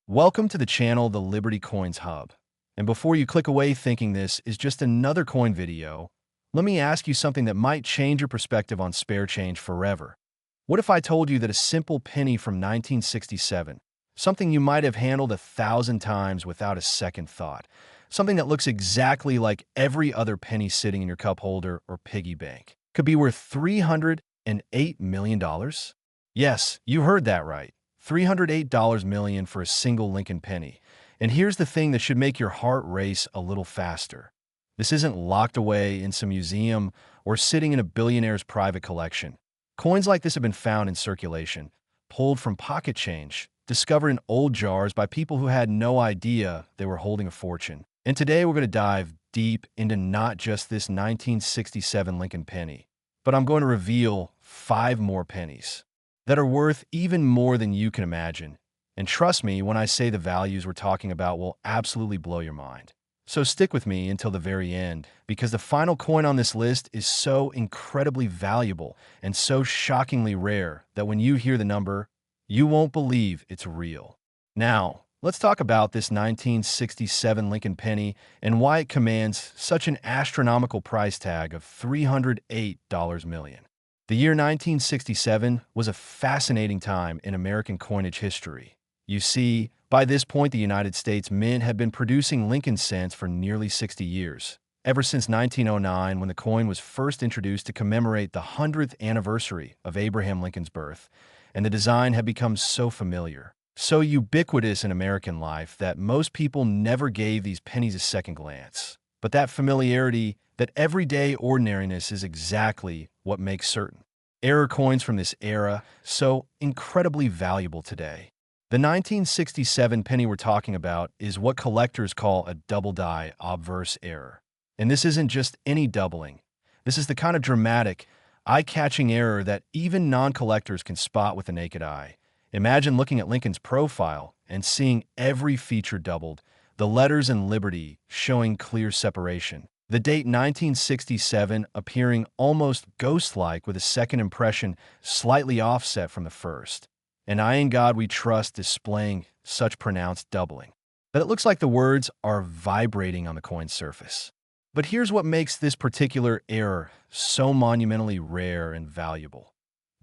Welcome to the channel, the Liberty Coins Hub. And before you click away thinking this is just another coin video, let me ask you something that might change your perspective on spare change forever. What if I told you that a simple penny from 1967, something you might have handled 1,000 times without a second thought, something that looks exactly like every other penny sitting in your cup holder or piggy bank, could be worth $308 million? Yes, you heard that right. $308 million for a single Lincoln penny. And here's the thing that should make your heart race a little faster. This isn't locked away in some museum or sitting in a billionaire's private collection. Coins like this have been found in circulation, pulled from pocket change, discovered in old jars by people who had no idea they were holding a fortune. And today we're going to dive deep into not just this 1967 Lincoln penny, but I'm going to reveal 5 more pennies that are worth even more than you can imagine. And trust me when I say the values we're talking about will absolutely blow your mind. So stick with me until the very end, because the final coin on this list is so incredibly valuable and so shockingly rare that when you hear the number, you won't believe it's real. Now, let's talk about this 1967 Lincoln penny and why it commands such an astronomical price tag of $308 million. The year 1967 was a fascinating time in American coinage history. You see, by this point, the United States Mint had been producing Lincoln cents for nearly 60 years, ever since 1909 when the coin was first introduced to commemorate the 100th anniversary of Abraham Lincoln's birth, and the design had become so familiar, so ubiquitous in American life that most people never gave these pennies a second glance. But that familiarity, that everyday ordinariness is exactly what makes certain error coins from this era so incredibly valuable today. The 1967 penny we're talking about is what collectors call a double die obverse error. And this isn't just any doubling. This is the kind of dramatic, eye-catching error that even non-collectors can spot with the naked eye. Imagine looking at Lincoln's profile and seeing every feature doubled, the letters in Liberty showing clear separation, the date 1967 appearing almost ghost-like with a second impression slightly offset from the first, and I in God we trust displaying such pronounced doubling that it looks like the words are vibrating on the coin's surface. But here's what makes this particular error so monumentally rare and valuable.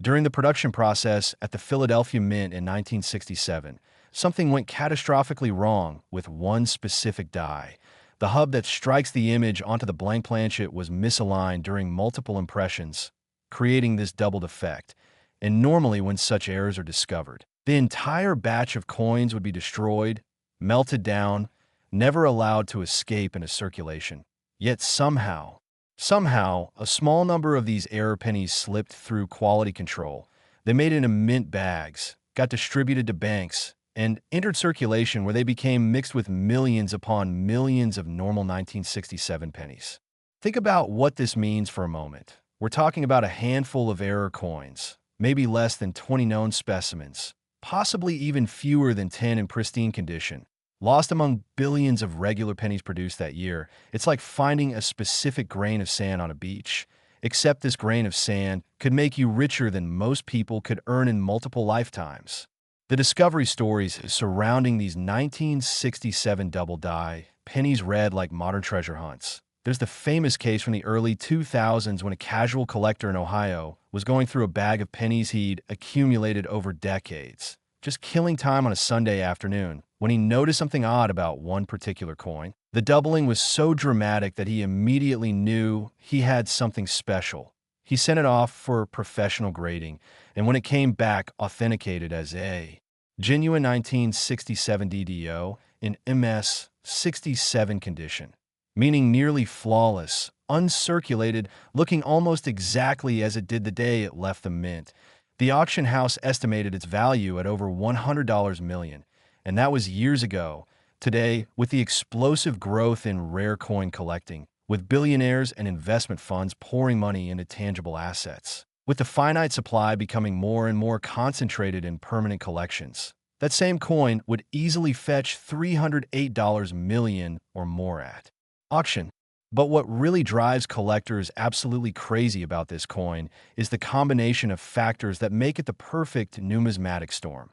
During the production process at the Philadelphia Mint in 1967, something went catastrophically wrong with one specific die. The hub that strikes the image onto the blank planchet was misaligned during multiple impressions, creating this doubled effect. And normally when such errors are discovered, the entire batch of coins would be destroyed, melted down, never allowed to escape into circulation. Yet somehow, a small number of these error pennies slipped through quality control. They made it into mint bags, got distributed to banks, and entered circulation where they became mixed with millions upon millions of normal 1967 pennies. Think about what this means for a moment. We're talking about a handful of error coins, maybe less than 20 known specimens, possibly even fewer than 10 in pristine condition, lost among billions of regular pennies produced that year. It's like finding a specific grain of sand on a beach, except this grain of sand could make you richer than most people could earn in multiple lifetimes. The discovery stories surrounding these 1967 double die pennies read like modern treasure hunts. There's the famous case from the early 2000s when a casual collector in Ohio was going through a bag of pennies he'd accumulated over decades, just killing time on a Sunday afternoon, when he noticed something odd about one particular coin. The doubling was so dramatic that he immediately knew he had something special. He sent it off for professional grading, and when it came back authenticated as a genuine 1967 DDO in MS 67 condition, meaning nearly flawless, uncirculated, looking almost exactly as it did the day it left the mint. The auction house estimated its value at over $100 million, and that was years ago. Today, with the explosive growth in rare coin collecting, with billionaires and investment funds pouring money into tangible assets, with the finite supply becoming more and more concentrated in permanent collections, that same coin would easily fetch $308 million or more at auction. But what really drives collectors absolutely crazy about this coin is the combination of factors that make it the perfect numismatic storm.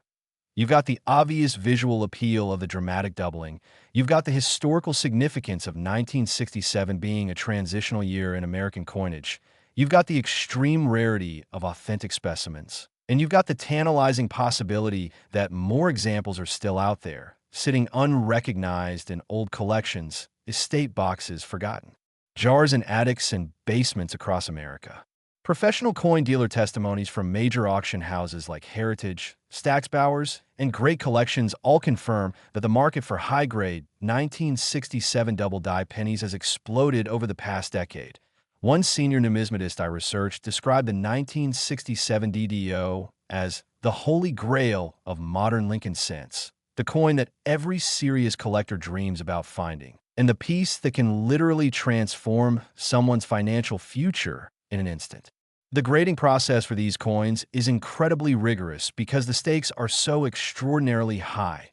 You've got the obvious visual appeal of the dramatic doubling. You've got the historical significance of 1967 being a transitional year in American coinage. You've got the extreme rarity of authentic specimens. And you've got the tantalizing possibility that more examples are still out there, sitting unrecognized in old collections, estate boxes forgotten, jars in attics and basements across America. Professional coin dealer testimonies from major auction houses like Heritage, Stack's Bowers, and Great Collections all confirm that the market for high-grade 1967 double-die pennies has exploded over the past decade. One senior numismatist I researched described the 1967 DDO as the holy grail of modern Lincoln cents, the coin that every serious collector dreams about finding, and the piece that can literally transform someone's financial future in an instant. The grading process for these coins is incredibly rigorous because the stakes are so extraordinarily high.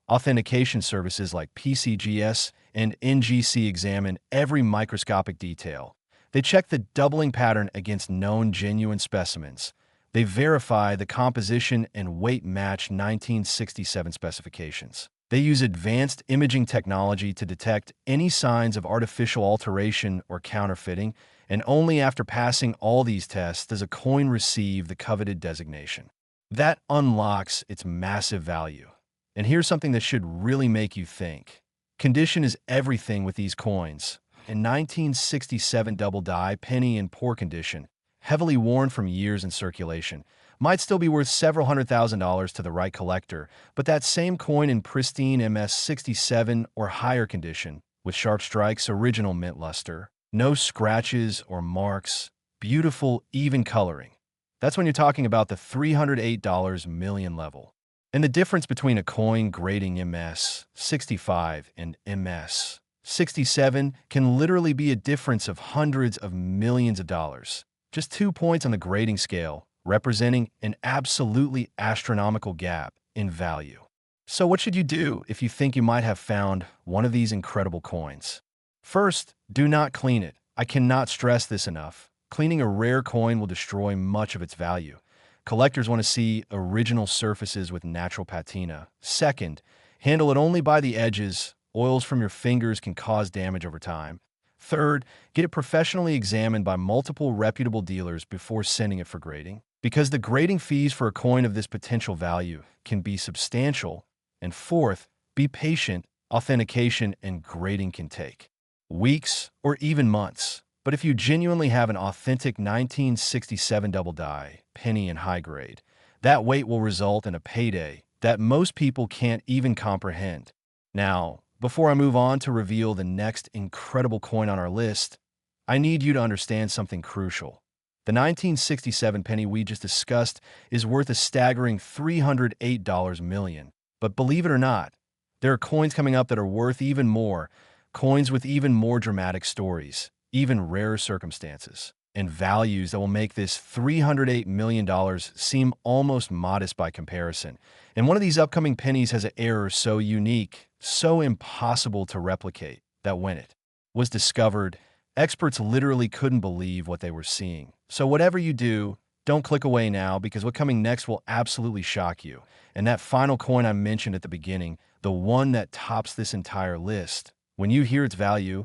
Authentication services like PCGS and NGC examine every microscopic detail. They check the doubling pattern against known genuine specimens. They verify the composition and weight match 1967 specifications. They use advanced imaging technology to detect any signs of artificial alteration or counterfeiting, and only after passing all these tests does a coin receive the coveted designation. That unlocks its massive value. And here's something that should really make you think. Condition is everything with these coins. In 1967 double die, penny in poor condition, heavily worn from years in circulation, might still be worth several $100,000 to the right collector, but that same coin in pristine MS-67 or higher condition, with sharp strikes, original mint luster, no scratches or marks, beautiful, even coloring. That's when you're talking about the $308 million level. And the difference between a coin grading MS-65 and MS-67 can literally be a difference of hundreds of millions of dollars. Just 2 points on the grading scale, representing an absolutely astronomical gap in value. So what should you do if you think you might have found one of these incredible coins? First, do not clean it. I cannot stress this enough. Cleaning a rare coin will destroy much of its value. Collectors want to see original surfaces with natural patina. Second, handle it only by the edges. Oils from your fingers can cause damage over time. Third, get it professionally examined by multiple reputable dealers before sending it for grading, because the grading fees for a coin of this potential value can be substantial. And fourth, be patient. Authentication and grading can take weeks or even months. But if you genuinely have an authentic 1967 double die, penny in high grade, that wait will result in a payday that most people can't even comprehend. Now, before I move on to reveal the next incredible coin on our list, I need you to understand something crucial. The 1967 penny we just discussed is worth a staggering $308 million. But believe it or not, there are coins coming up that are worth even more, coins with even more dramatic stories, even rarer circumstances, and values that will make this $308 million seem almost modest by comparison. And one of these upcoming pennies has an error so unique, so impossible to replicate, that when it was discovered, experts literally couldn't believe what they were seeing. So whatever you do, don't click away now, because what's coming next will absolutely shock you. And that final coin I mentioned at the beginning, the one that tops this entire list, when you hear its value,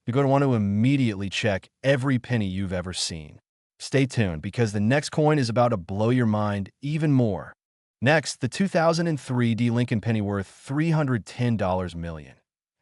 you're going to want to immediately check every penny you've ever seen. Stay tuned, because the next coin is about to blow your mind even more. Next, the 2003 D. Lincoln penny worth $310 million.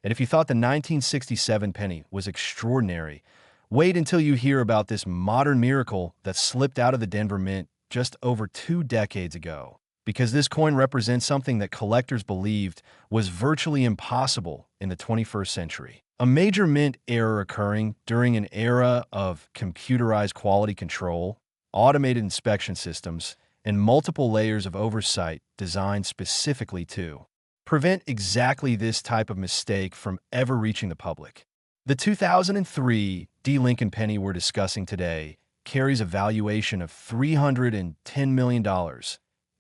And if you thought the 1967 penny was extraordinary, wait until you hear about this modern miracle that slipped out of the Denver Mint just over 2 decades ago. Because this coin represents something that collectors believed was virtually impossible in the 21st century. A major mint error occurring during an era of computerized quality control, automated inspection systems, and multiple layers of oversight designed specifically to prevent exactly this type of mistake from ever reaching the public. The 2003 D. Lincoln penny we're discussing today carries a valuation of $310 million.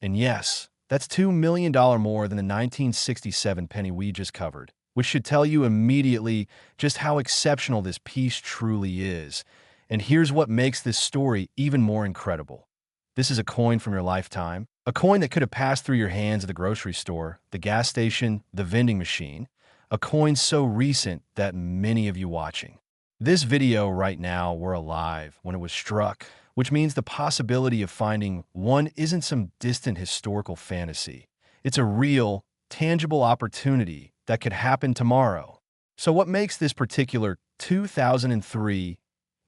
And yes, that's $2 million more than the 1967 penny we just covered, which should tell you immediately just how exceptional this piece truly is. And here's what makes this story even more incredible. This is a coin from your lifetime, A coin that could have passed through your hands at the grocery store, the gas station, the vending machine. A coin so recent that many of you watching this video right now were alive when it was struck, which means the possibility of finding one isn't some distant historical fantasy. It's a real, tangible opportunity that could happen tomorrow. So what makes this particular 2003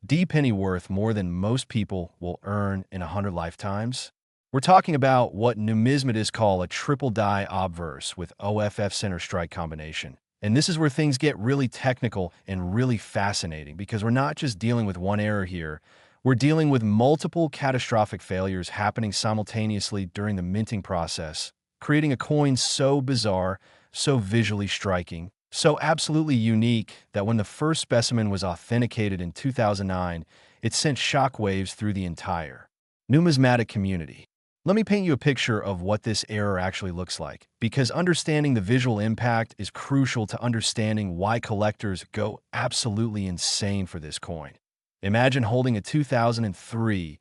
D penny worth more than most people will earn in 100 lifetimes? We're talking about what numismatists call a triple die obverse with OFF center strike combination. And this is where things get really technical and really fascinating because we're not just dealing with one error here. We're dealing with multiple catastrophic failures happening simultaneously during the minting process, creating a coin so bizarre, so visually striking, so absolutely unique that when the first specimen was authenticated in 2009, it sent shockwaves through the entire numismatic community. Let me paint you a picture of what this error actually looks like, because understanding the visual impact is crucial to understanding why collectors go absolutely insane for this coin. Imagine holding a 2003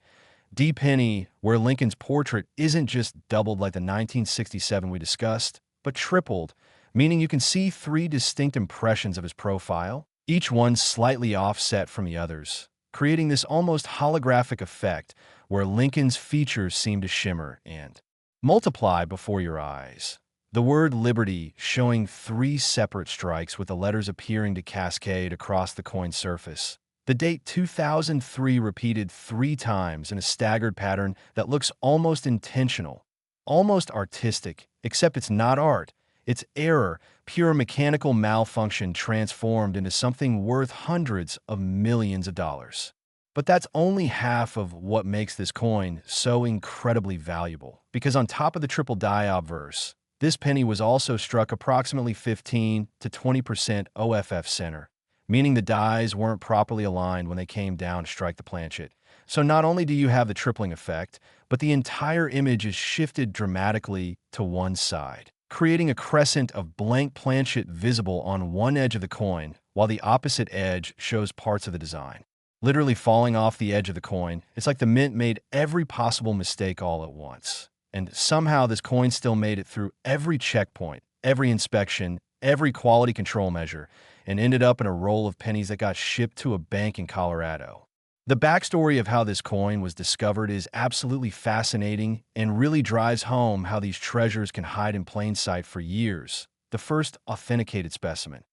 D penny where Lincoln's portrait isn't just doubled like the 1967 we discussed, but tripled, meaning you can see three distinct impressions of his profile, each one slightly offset from the others, creating this almost holographic effect where Lincoln's features seem to shimmer and multiply before your eyes. The word liberty showing three separate strikes with the letters appearing to cascade across the coin's surface. The date 2003 repeated 3 times in a staggered pattern that looks almost intentional, almost artistic, except it's not art. It's error, pure mechanical malfunction transformed into something worth hundreds of millions of dollars. But that's only half of what makes this coin so incredibly valuable, because on top of the triple die obverse, this penny was also struck approximately 15 to 20% OFF center, meaning the dies weren't properly aligned when they came down to strike the planchet. So not only do you have the tripling effect, but the entire image is shifted dramatically to one side, creating a crescent of blank planchet visible on one edge of the coin, while the opposite edge shows parts of the design literally falling off the edge of the coin. It's like the mint made every possible mistake all at once. And somehow this coin still made it through every checkpoint, every inspection, every quality control measure, and ended up in a roll of pennies that got shipped to a bank in Colorado. The backstory of how this coin was discovered is absolutely fascinating and really drives home how these treasures can hide in plain sight for years. The first authenticated specimen.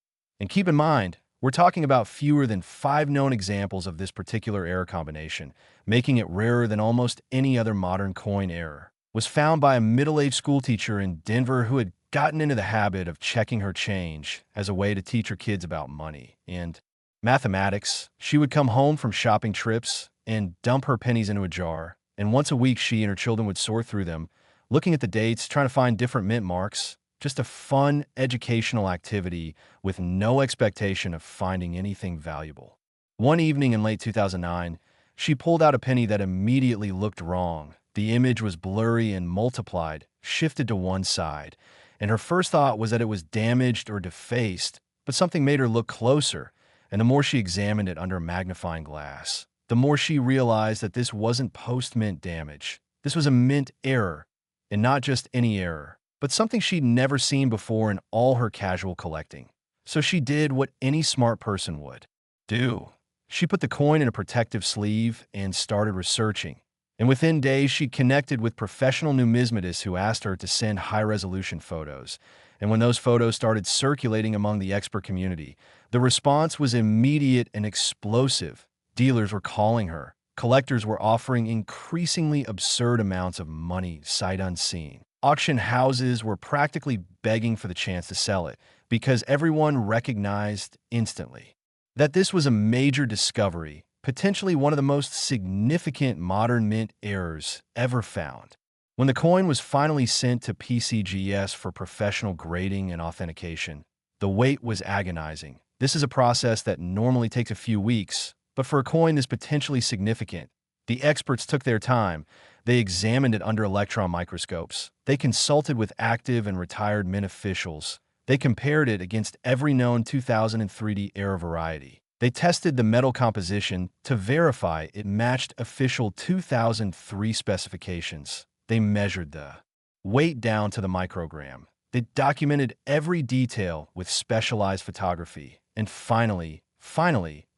And keep in mind, we're talking about fewer than 5 known examples of this particular error combination, making it rarer than almost any other modern coin error. Was found by a middle-aged schoolteacher in Denver who had gotten into the habit of checking her change as a way to teach her kids about money and mathematics. She would come home from shopping trips and dump her pennies into a jar, and once a week she and her children would sort through them, looking at the dates, trying to find different mint marks. Just a fun, educational activity with no expectation of finding anything valuable. One evening in late 2009, she pulled out a penny that immediately looked wrong. The image was blurry and multiplied, shifted to one side, and her first thought was that it was damaged or defaced, but something made her look closer, and the more she examined it under a magnifying glass, the more she realized that this wasn't post-mint damage. This was a mint error, and not just any error, but something she'd never seen before in all her casual collecting. So she did what any smart person would do. She put the coin in a protective sleeve and started researching. And within days, she connected with professional numismatists who asked her to send high-resolution photos. And when those photos started circulating among the expert community, the response was immediate and explosive. Dealers were calling her. Collectors were offering increasingly absurd amounts of money sight unseen. Auction houses were practically begging for the chance to sell it because everyone recognized instantly that this was a major discovery, potentially one of the most significant modern mint errors ever found. When the coin was finally sent to PCGS for professional grading and authentication, the wait was agonizing. This is a process that normally takes a few weeks, but for a coin this potentially significant, the experts took their time. They examined it under electron microscopes. They consulted with active and retired mint officials. They compared it against every known 2003 error variety. They tested the metal composition to verify it matched official 2003 specifications. They measured the weight down to the microgram. They documented every detail with specialized photography. And finally,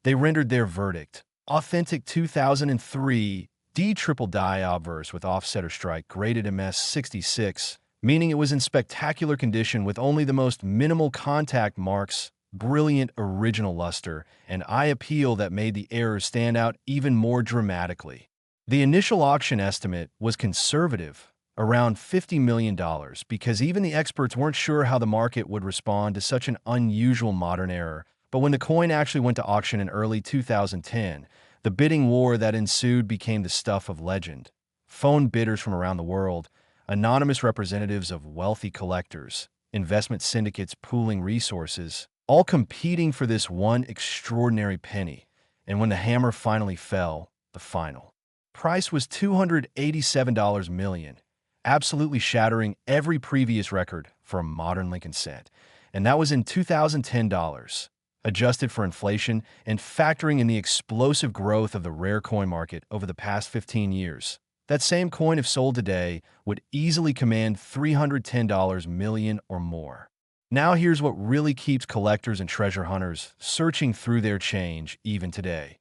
they rendered their verdict. Authentic 2003 D triple die obverse with offset or strike graded MS66, meaning it was in spectacular condition with only the most minimal contact marks, brilliant original luster, and eye appeal that made the errors stand out even more dramatically. The initial auction estimate was conservative, around $50 million, because even the experts weren't sure how the market would respond to such an unusual modern error. But when the coin actually went to auction in early 2010, the bidding war that ensued became the stuff of legend. Phone bidders from around the world, anonymous representatives of wealthy collectors, investment syndicates pooling resources, all competing for this one extraordinary penny. And when the hammer finally fell, the final price was $287 million, absolutely shattering every previous record for a modern Lincoln cent. And that was in 2010 dollars. Adjusted for inflation and factoring in the explosive growth of the rare coin market over the past 15 years, that same coin, if sold today, would easily command $310 million or more. Now here's what really keeps collectors and treasure hunters searching through their change even today.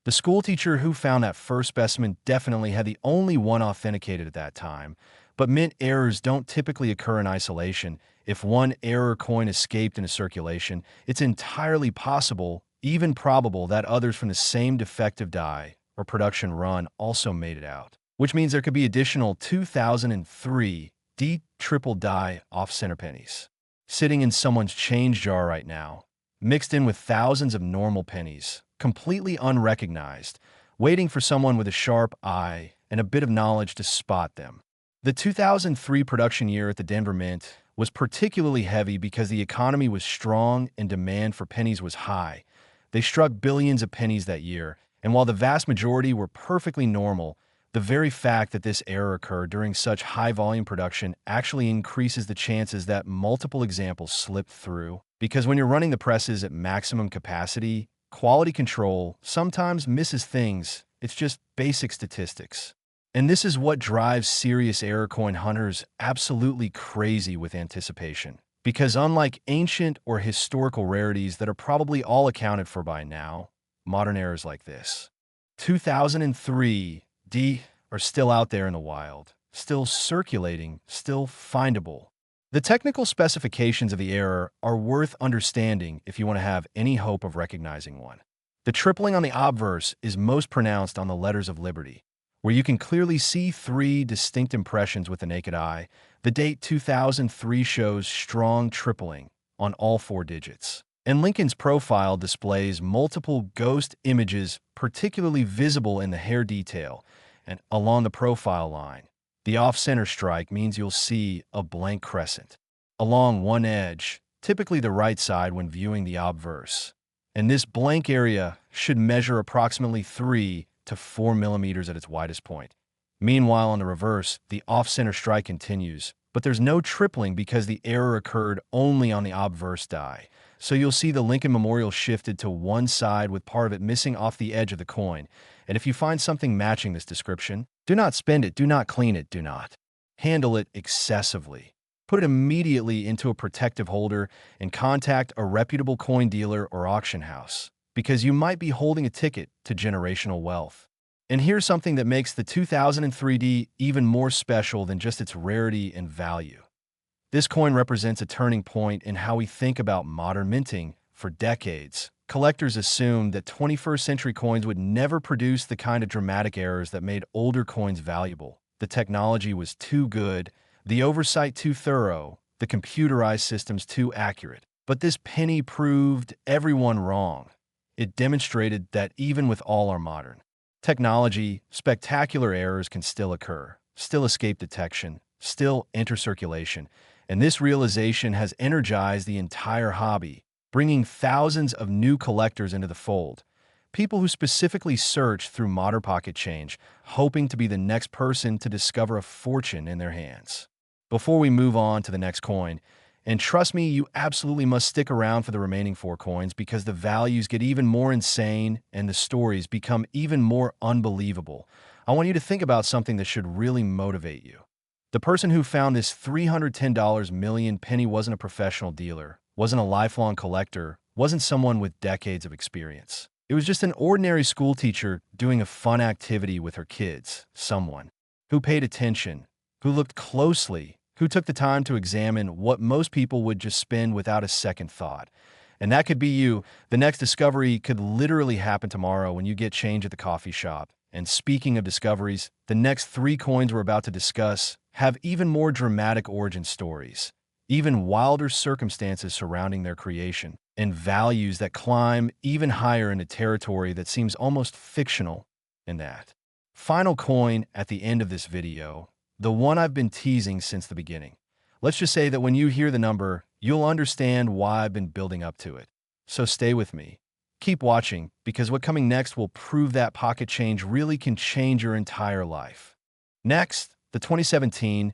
The schoolteacher who found that first specimen definitely had the only one authenticated at that time, but mint errors don't typically occur in isolation. If one error coin escaped into circulation, it's entirely possible, even probable, that others from the same defective die or production run also made it out, which means there could be additional 2003 D triple die off-center pennies sitting in someone's change jar right now, mixed in with thousands of normal pennies, completely unrecognized, waiting for someone with a sharp eye and a bit of knowledge to spot them. The 2003 production year at the Denver Mint was particularly heavy because the economy was strong and demand for pennies was high. They struck billions of pennies that year, and while the vast majority were perfectly normal, the very fact that this error occurred during such high-volume production actually increases the chances that multiple examples slip through. Because when you're running the presses at maximum capacity, quality control sometimes misses things. It's just basic statistics. And this is what drives serious error coin hunters absolutely crazy with anticipation. Because unlike ancient or historical rarities that are probably all accounted for by now, modern errors like this 2003 D are still out there in the wild, still circulating, still findable. The technical specifications of the error are worth understanding if you want to have any hope of recognizing one. The tripling on the obverse is most pronounced on the letters of Liberty, where you can clearly see three distinct impressions with the naked eye. The date 2003 shows strong tripling on all four digits. And Lincoln's profile displays multiple ghost images particularly visible in the hair detail and along the profile line. The off-center strike means you'll see a blank crescent along one edge, typically the right side when viewing the obverse. And this blank area should measure approximately 3 to 4 millimeters at its widest point. Meanwhile, on the reverse, the off-center strike continues, but there's no tripling because the error occurred only on the obverse die. So you'll see the Lincoln Memorial shifted to one side with part of it missing off the edge of the coin. And if you find something matching this description, do not spend it, do not clean it, do not handle it excessively. Put it immediately into a protective holder and contact a reputable coin dealer or auction house, because you might be holding a ticket to generational wealth. And here's something that makes the 2003D even more special than just its rarity and value. This coin represents a turning point in how we think about modern minting. For decades, collectors assumed that 21st century coins would never produce the kind of dramatic errors that made older coins valuable. The technology was too good, the oversight too thorough, the computerized systems too accurate. But this penny proved everyone wrong. It demonstrated that even with all our modern technology, spectacular errors can still occur, still escape detection, still enter circulation. And this realization has energized the entire hobby, bringing thousands of new collectors into the fold. People who specifically search through modern pocket change, hoping to be the next person to discover a fortune in their hands. Before we move on to the next coin, and trust me, you absolutely must stick around for the remaining 4 coins because the values get even more insane and the stories become even more unbelievable. I want you to think about something that should really motivate you. The person who found this $310 million penny wasn't a professional dealer, wasn't a lifelong collector, wasn't someone with decades of experience. It was just an ordinary school teacher doing a fun activity with her kids, someone who paid attention, who looked closely, who took the time to examine what most people would just spend without a second thought. And that could be you. The next discovery could literally happen tomorrow when you get change at the coffee shop. And speaking of discoveries, the next 3 coins we're about to discuss have even more dramatic origin stories, even wilder circumstances surrounding their creation, and values that climb even higher into territory that seems almost fictional in that. Final coin at the end of this video, the one I've been teasing since the beginning. Let's just say that when you hear the number, you'll understand why I've been building up to it. So stay with me. Keep watching, because what's coming next will prove that pocket change really can change your entire life. Next, the 2017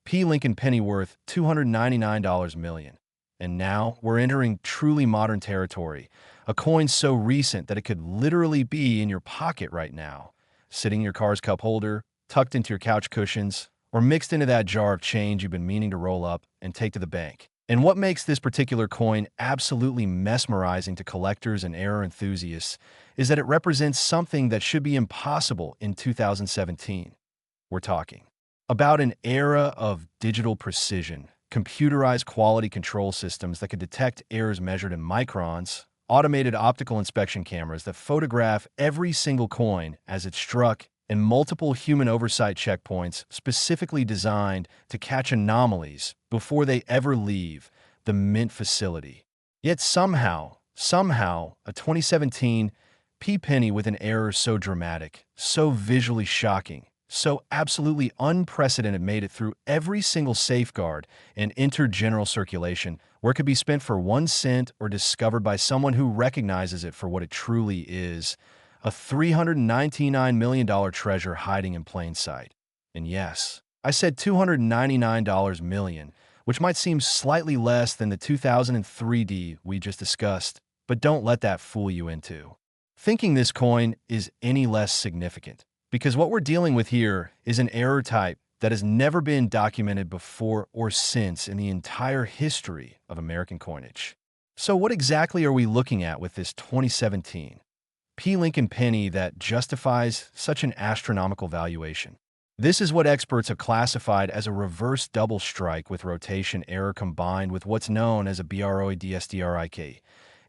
P. Lincoln penny worth $299 million. And now we're entering truly modern territory, a coin so recent that it could literally be in your pocket right now, sitting in your car's cup holder, tucked into your couch cushions, or mixed into that jar of change you've been meaning to roll up and take to the bank. And what makes this particular coin absolutely mesmerizing to collectors and era enthusiasts is that it represents something that should be impossible in 2017. We're talking about an era of digital precision, computerized quality control systems that could detect errors measured in microns, automated optical inspection cameras that photograph every single coin as it's struck, and multiple human oversight checkpoints specifically designed to catch anomalies before they ever leave the mint facility. Yet somehow, a 2017 P penny with an error so dramatic, so visually shocking, so absolutely unprecedented made it through every single safeguard and entered general circulation, where it could be spent for 1 cent or discovered by someone who recognizes it for what it truly is, a $399 million treasure hiding in plain sight. And yes, I said $299 million, which might seem slightly less than the 2003D we just discussed, but don't let that fool you into thinking this coin is any less significant. Because what we're dealing with here is an error type that has never been documented before or since in the entire history of American coinage. So what exactly are we looking at with this 2017 P. Lincoln penny that justifies such an astronomical valuation? This is what experts have classified as a reverse double strike with rotation error combined with what's known as a BROADSDRIK.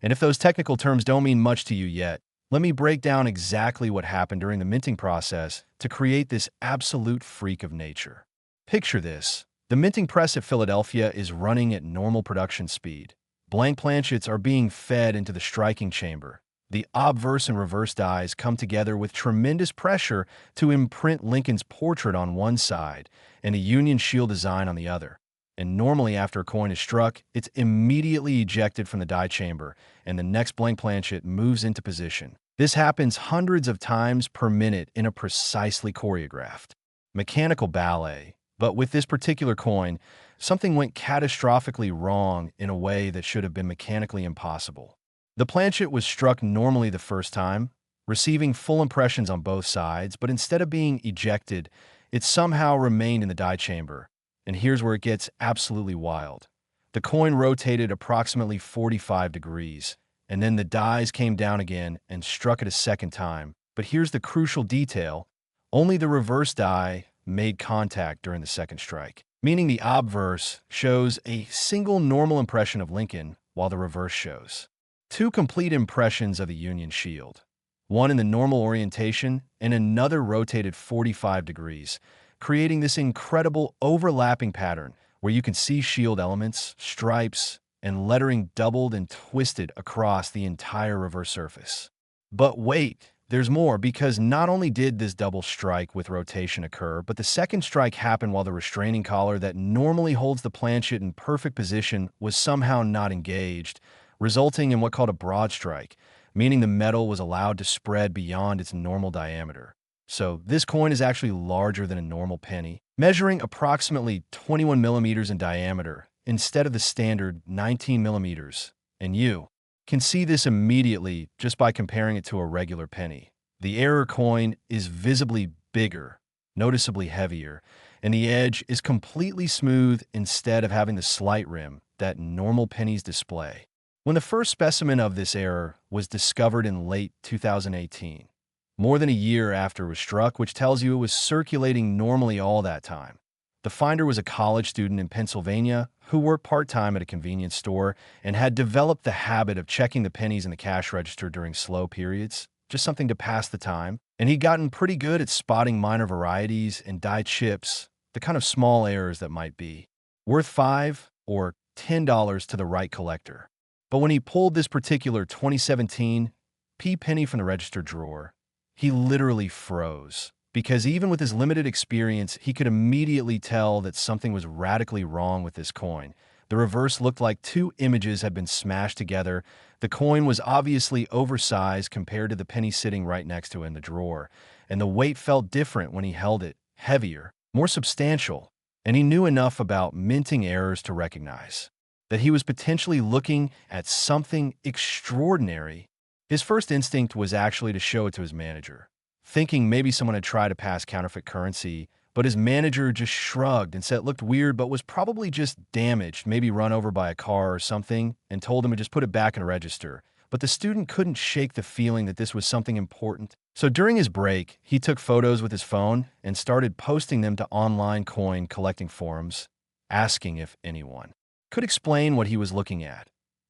And if those technical terms don't mean much to you yet, let me break down exactly what happened during the minting process to create this absolute freak of nature. Picture this. The minting press at Philadelphia is running at normal production speed. Blank planchets are being fed into the striking chamber. The obverse and reverse dies come together with tremendous pressure to imprint Lincoln's portrait on one side and a Union Shield design on the other. And normally after a coin is struck, it's immediately ejected from the die chamber, and the next blank planchet moves into position. This happens hundreds of times per minute in a precisely choreographed mechanical ballet. But with this particular coin, something went catastrophically wrong in a way that should have been mechanically impossible. The planchet was struck normally the first time, receiving full impressions on both sides, but instead of being ejected, it somehow remained in the die chamber. And here's where it gets absolutely wild. The coin rotated approximately 45 degrees, and then the dies came down again and struck it a second time. But here's the crucial detail. Only the reverse die made contact during the second strike, meaning the obverse shows a single normal impression of Lincoln, while the reverse shows 2 complete impressions of the Union Shield, one in the normal orientation and another rotated 45 degrees, creating this incredible overlapping pattern where you can see shield elements, stripes, and lettering doubled and twisted across the entire reverse surface. But wait, there's more, because not only did this double strike with rotation occur, but the second strike happened while the restraining collar that normally holds the planchet in perfect position was somehow not engaged, resulting in what's called a broad strike, meaning the metal was allowed to spread beyond its normal diameter. So this coin is actually larger than a normal penny, measuring approximately 21 millimeters in diameter instead of the standard 19 millimeters. And you can see this immediately just by comparing it to a regular penny. The error coin is visibly bigger, noticeably heavier, and the edge is completely smooth instead of having the slight rim that normal pennies display. When the first specimen of this error was discovered in late 2018, more than a year after it was struck, which tells you it was circulating normally all that time. The finder was a college student in Pennsylvania who worked part-time at a convenience store and had developed the habit of checking the pennies in the cash register during slow periods, just something to pass the time. And he'd gotten pretty good at spotting minor varieties and dyed chips, the kind of small errors that might be worth $5 or $10 to the right collector. But when he pulled this particular 2017 penny from the register drawer, he literally froze, because even with his limited experience, he could immediately tell that something was radically wrong with this coin. The reverse looked like two images had been smashed together. The coin was obviously oversized compared to the penny sitting right next to it in the drawer, and the weight felt different when he held it, heavier, more substantial, and he knew enough about minting errors to recognize that he was potentially looking at something extraordinary. His first instinct was actually to show it to his manager, thinking maybe someone had tried to pass counterfeit currency, but his manager just shrugged and said it looked weird but was probably just damaged, maybe run over by a car or something, and told him to just put it back in a register. But the student couldn't shake the feeling that this was something important. So during his break, he took photos with his phone and started posting them to online coin collecting forums, asking if anyone could explain what he was looking at.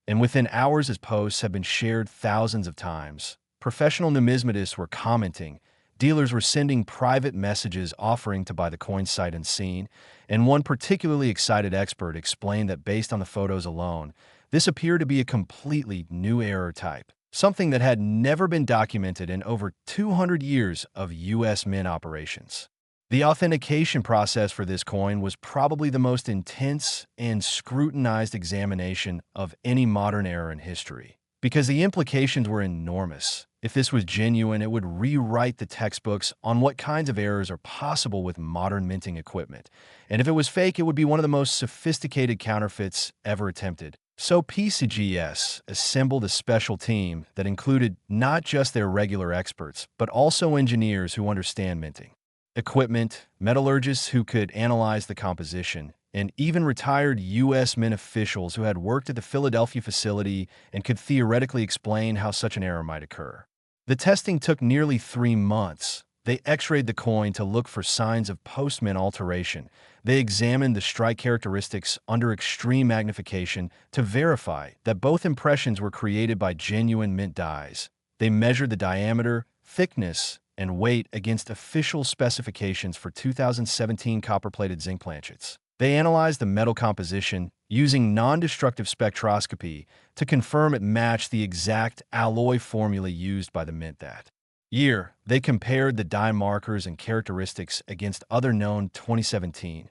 And within hours, his posts have been shared thousands of times. Professional numismatists were commenting, dealers were sending private messages offering to buy the coin sight unseen, and one particularly excited expert explained that based on the photos alone, this appeared to be a completely new error type, something that had never been documented in over 200 years of U.S. mint operations. The authentication process for this coin was probably the most intense and scrutinized examination of any modern error in history, because the implications were enormous. If this was genuine, it would rewrite the textbooks on what kinds of errors are possible with modern minting equipment. And if it was fake, it would be one of the most sophisticated counterfeits ever attempted. So PCGS assembled a special team that included not just their regular experts, but also engineers who understand minting, equipment, metallurgists who could analyze the composition, and even retired U.S. mint officials who had worked at the Philadelphia facility and could theoretically explain how such an error might occur. The testing took nearly 3 months. They x-rayed the coin to look for signs of post-mint alteration. They examined the strike characteristics under extreme magnification to verify that both impressions were created by genuine mint dies. They measured the diameter, thickness, and weight against official specifications for 2017 copper-plated zinc planchets. They analyzed the metal composition using non-destructive spectroscopy to confirm it matched the exact alloy formula used by the mint that year. They compared the die markers and characteristics against other known 2017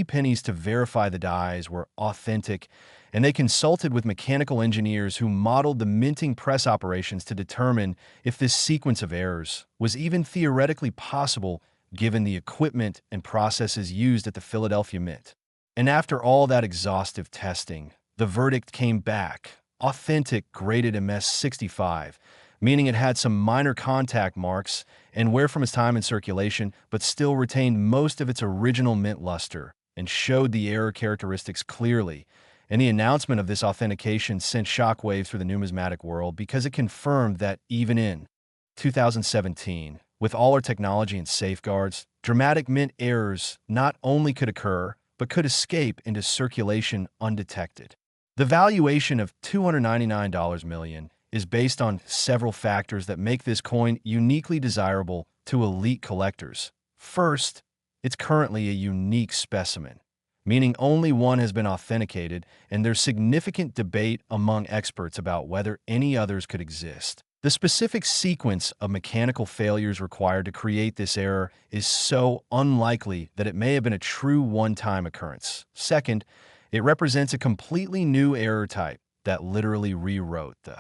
pennies to verify the dies were authentic, and they consulted with mechanical engineers who modeled the minting press operations to determine if this sequence of errors was even theoretically possible given the equipment and processes used at the Philadelphia Mint. And after all that exhaustive testing, the verdict came back: authentic, graded MS-65, meaning it had some minor contact marks and wear from its time in circulation, but still retained most of its original mint luster and showed the error characteristics clearly. And the announcement of this authentication sent shockwaves through the numismatic world because it confirmed that even in 2017, with all our technology and safeguards, dramatic mint errors not only could occur, but could escape into circulation undetected. The valuation of $299 million is based on several factors that make this coin uniquely desirable to elite collectors. First, it's currently a unique specimen, meaning only one has been authenticated, and there's significant debate among experts about whether any others could exist. The specific sequence of mechanical failures required to create this error is so unlikely that it may have been a true one-time occurrence. Second, it represents a completely new error type that literally rewrote the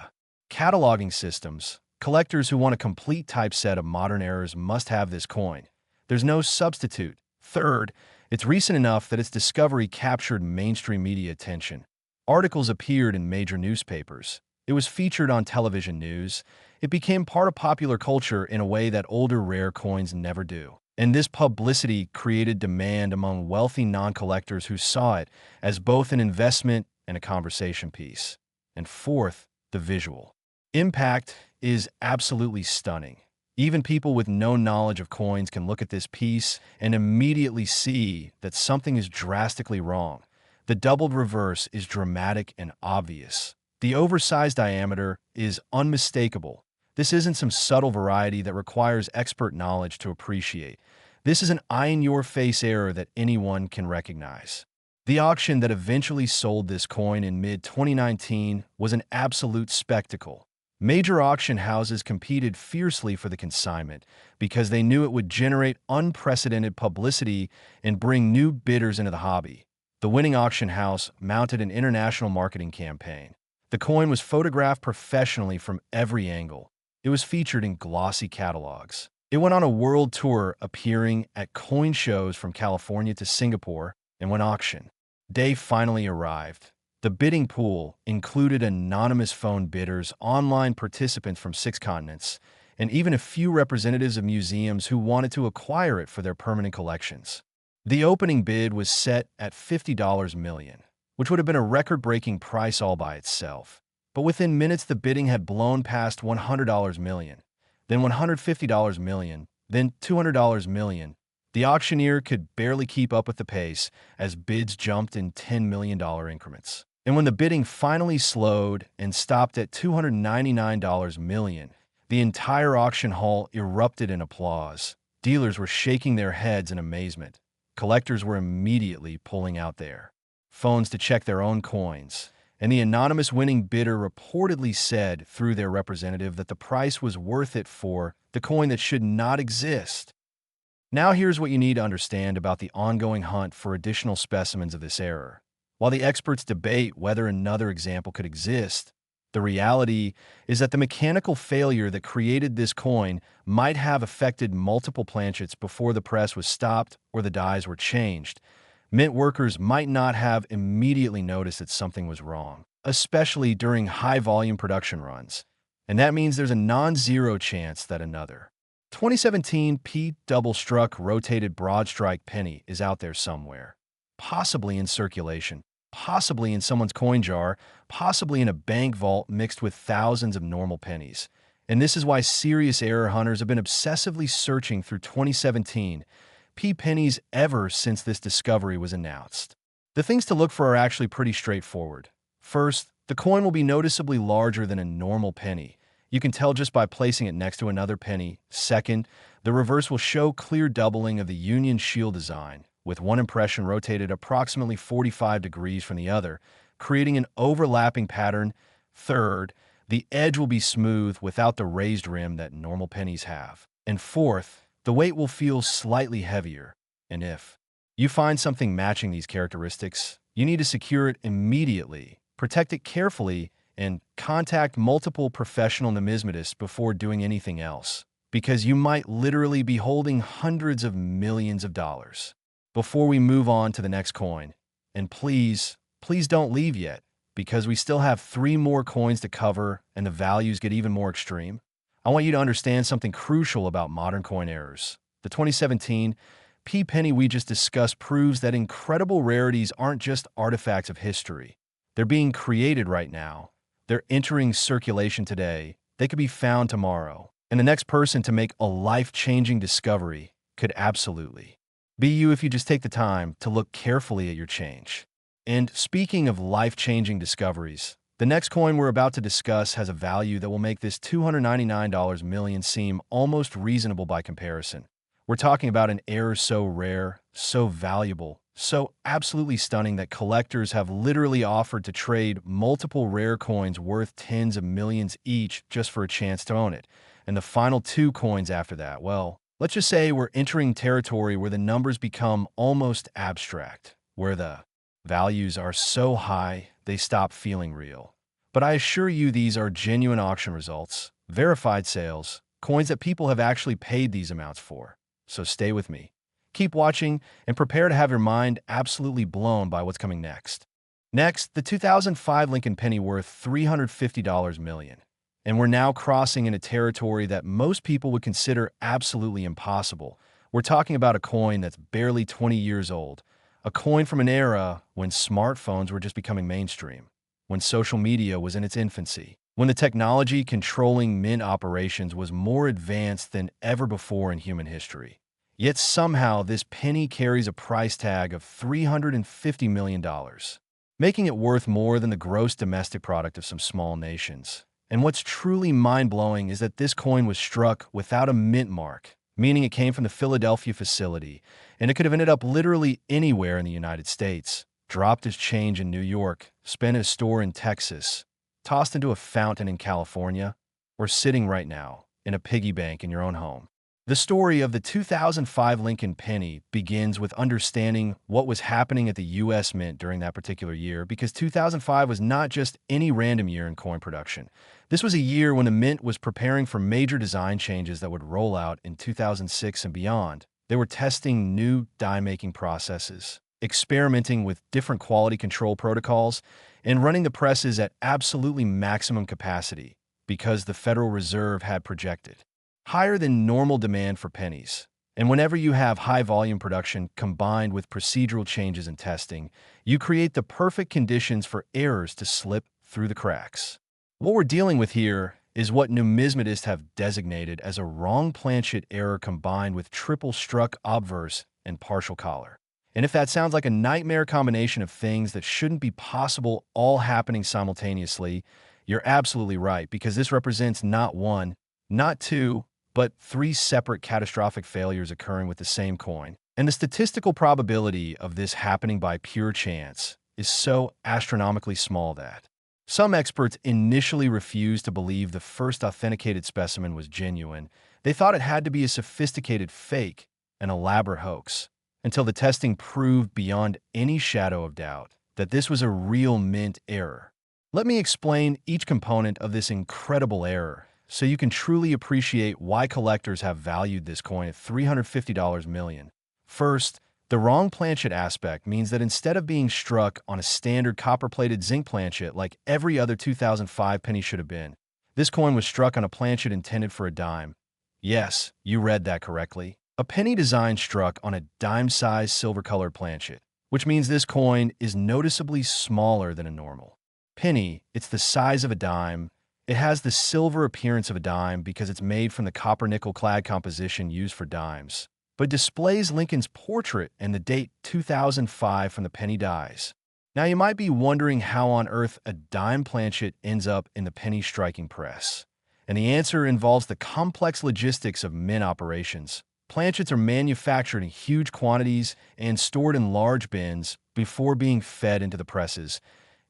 cataloging systems. Collectors who want a complete typeset of modern errors must have this coin. There's no substitute. Third, it's recent enough that its discovery captured mainstream media attention. Articles appeared in major newspapers. It was featured on television news. It became part of popular culture in a way that older rare coins never do. And this publicity created demand among wealthy non-collectors who saw it as both an investment and a conversation piece. And fourth, the visual impact is absolutely stunning. Even people with no knowledge of coins can look at this piece and immediately see that something is drastically wrong. The doubled reverse is dramatic and obvious. The oversized diameter is unmistakable. This isn't some subtle variety that requires expert knowledge to appreciate. This is an eye-in-your-face error that anyone can recognize. The auction that eventually sold this coin in mid-2019 was an absolute spectacle. Major auction houses competed fiercely for the consignment because they knew it would generate unprecedented publicity and bring new bidders into the hobby. The winning auction house mounted an international marketing campaign. The coin was photographed professionally from every angle. It was featured in glossy catalogs. It went on a world tour, appearing at coin shows from California to Singapore, and when auction day finally arrived, the bidding pool included anonymous phone bidders, online participants from 6 continents, and even a few representatives of museums who wanted to acquire it for their permanent collections. The opening bid was set at $50 million, which would have been a record-breaking price all by itself. But within minutes, the bidding had blown past $100 million, then $150 million, then $200 million. The auctioneer could barely keep up with the pace as bids jumped in $10 million increments. And when the bidding finally slowed and stopped at $299 million, the entire auction hall erupted in applause. Dealers were shaking their heads in amazement. Collectors were immediately pulling out their phones to check their own coins, and the anonymous winning bidder reportedly said through their representative that the price was worth it for the coin that should not exist. Now here's what you need to understand about the ongoing hunt for additional specimens of this error. While the experts debate whether another example could exist, the reality is that the mechanical failure that created this coin might have affected multiple planchets before the press was stopped or the dies were changed. Mint workers might not have immediately noticed that something was wrong, especially during high-volume production runs. And that means there's a non-zero chance that another 2017 P double-struck rotated broad strike penny is out there somewhere, possibly in circulation, possibly in someone's coin jar, possibly in a bank vault mixed with thousands of normal pennies. And this is why serious error hunters have been obsessively searching through 2017 P pennies ever since this discovery was announced. The things to look for are actually pretty straightforward. First, the coin will be noticeably larger than a normal penny. You can tell just by placing it next to another penny. Second, the reverse will show clear doubling of the Union Shield design, with one impression rotated approximately 45 degrees from the other, creating an overlapping pattern. Third, the edge will be smooth without the raised rim that normal pennies have. And fourth, the weight will feel slightly heavier. And if you find something matching these characteristics, you need to secure it immediately, protect it carefully, and contact multiple professional numismatists before doing anything else, because you might literally be holding hundreds of millions of dollars. Before we move on to the next coin, and please don't leave yet, because we still have 3 more coins to cover and the values get even more extreme, I want you to understand something crucial about modern coin errors. The 2017 P penny we just discussed proves that incredible rarities aren't just artifacts of history. They're being created right now. They're entering circulation today. They could be found tomorrow. And the next person to make a life-changing discovery could absolutely be you if you just take the time to look carefully at your change. And speaking of life-changing discoveries, the next coin we're about to discuss has a value that will make this $299 million seem almost reasonable by comparison. We're talking about an error so rare, so valuable, so absolutely stunning that collectors have literally offered to trade multiple rare coins worth tens of millions each just for a chance to own it. And the final 2 coins after that, well, let's just say we're entering territory where the numbers become almost abstract, where the values are so high they stop feeling real. But I assure you these are genuine auction results, verified sales, coins that people have actually paid these amounts for. So stay with me. Keep watching and prepare to have your mind absolutely blown by what's coming next. Next, the 2005 Lincoln penny worth $350 million. And we're now crossing into territory that most people would consider absolutely impossible, We're talking about a coin that's barely 20 years old, a coin from an era when smartphones were just becoming mainstream, when social media was in its infancy, when the technology controlling mint operations was more advanced than ever before in human history. Yet somehow this penny carries a price tag of $350 million, making it worth more than the gross domestic product of some small nations. And what's truly mind-blowing is that this coin was struck without a mint mark, meaning it came from the Philadelphia facility, and it could have ended up literally anywhere in the United States, dropped as change in New York, spent in a store in Texas, tossed into a fountain in California, or sitting right now in a piggy bank in your own home. The story of the 2005 Lincoln penny begins with understanding what was happening at the U.S. Mint during that particular year, because 2005 was not just any random year in coin production. This was a year when the Mint was preparing for major design changes that would roll out in 2006 and beyond. They were testing new die-making processes, experimenting with different quality control protocols, and running the presses at absolutely maximum capacity because the Federal Reserve had projected higher than normal demand for pennies. And whenever you have high-volume production combined with procedural changes in testing, you create the perfect conditions for errors to slip through the cracks. What we're dealing with here is what numismatists have designated as a wrong planchet error combined with triple struck obverse and partial collar. And if that sounds like a nightmare combination of things that shouldn't be possible all happening simultaneously, you're absolutely right, because this represents not one, not two, but three separate catastrophic failures occurring with the same coin. And the statistical probability of this happening by pure chance is so astronomically small that some experts initially refused to believe the first authenticated specimen was genuine. They thought it had to be a sophisticated fake, an elaborate hoax, until the testing proved beyond any shadow of doubt that this was a real mint error. Let me explain each component of this incredible error so you can truly appreciate why collectors have valued this coin at $350 million. First, the wrong planchet aspect means that instead of being struck on a standard copper-plated zinc planchet like every other 2005 penny should have been, this coin was struck on a planchet intended for a dime. Yes, you read that correctly. A penny design struck on a dime-sized silver-colored planchet, which means this coin is noticeably smaller than a normal penny. It's the size of a dime. It has the silver appearance of a dime because it's made from the copper-nickel clad composition used for dimes, but displays Lincoln's portrait and the date 2005 from the penny dies. Now you might be wondering how on earth a dime planchet ends up in the penny striking press. And the answer involves the complex logistics of mint operations. Planchets are manufactured in huge quantities and stored in large bins before being fed into the presses.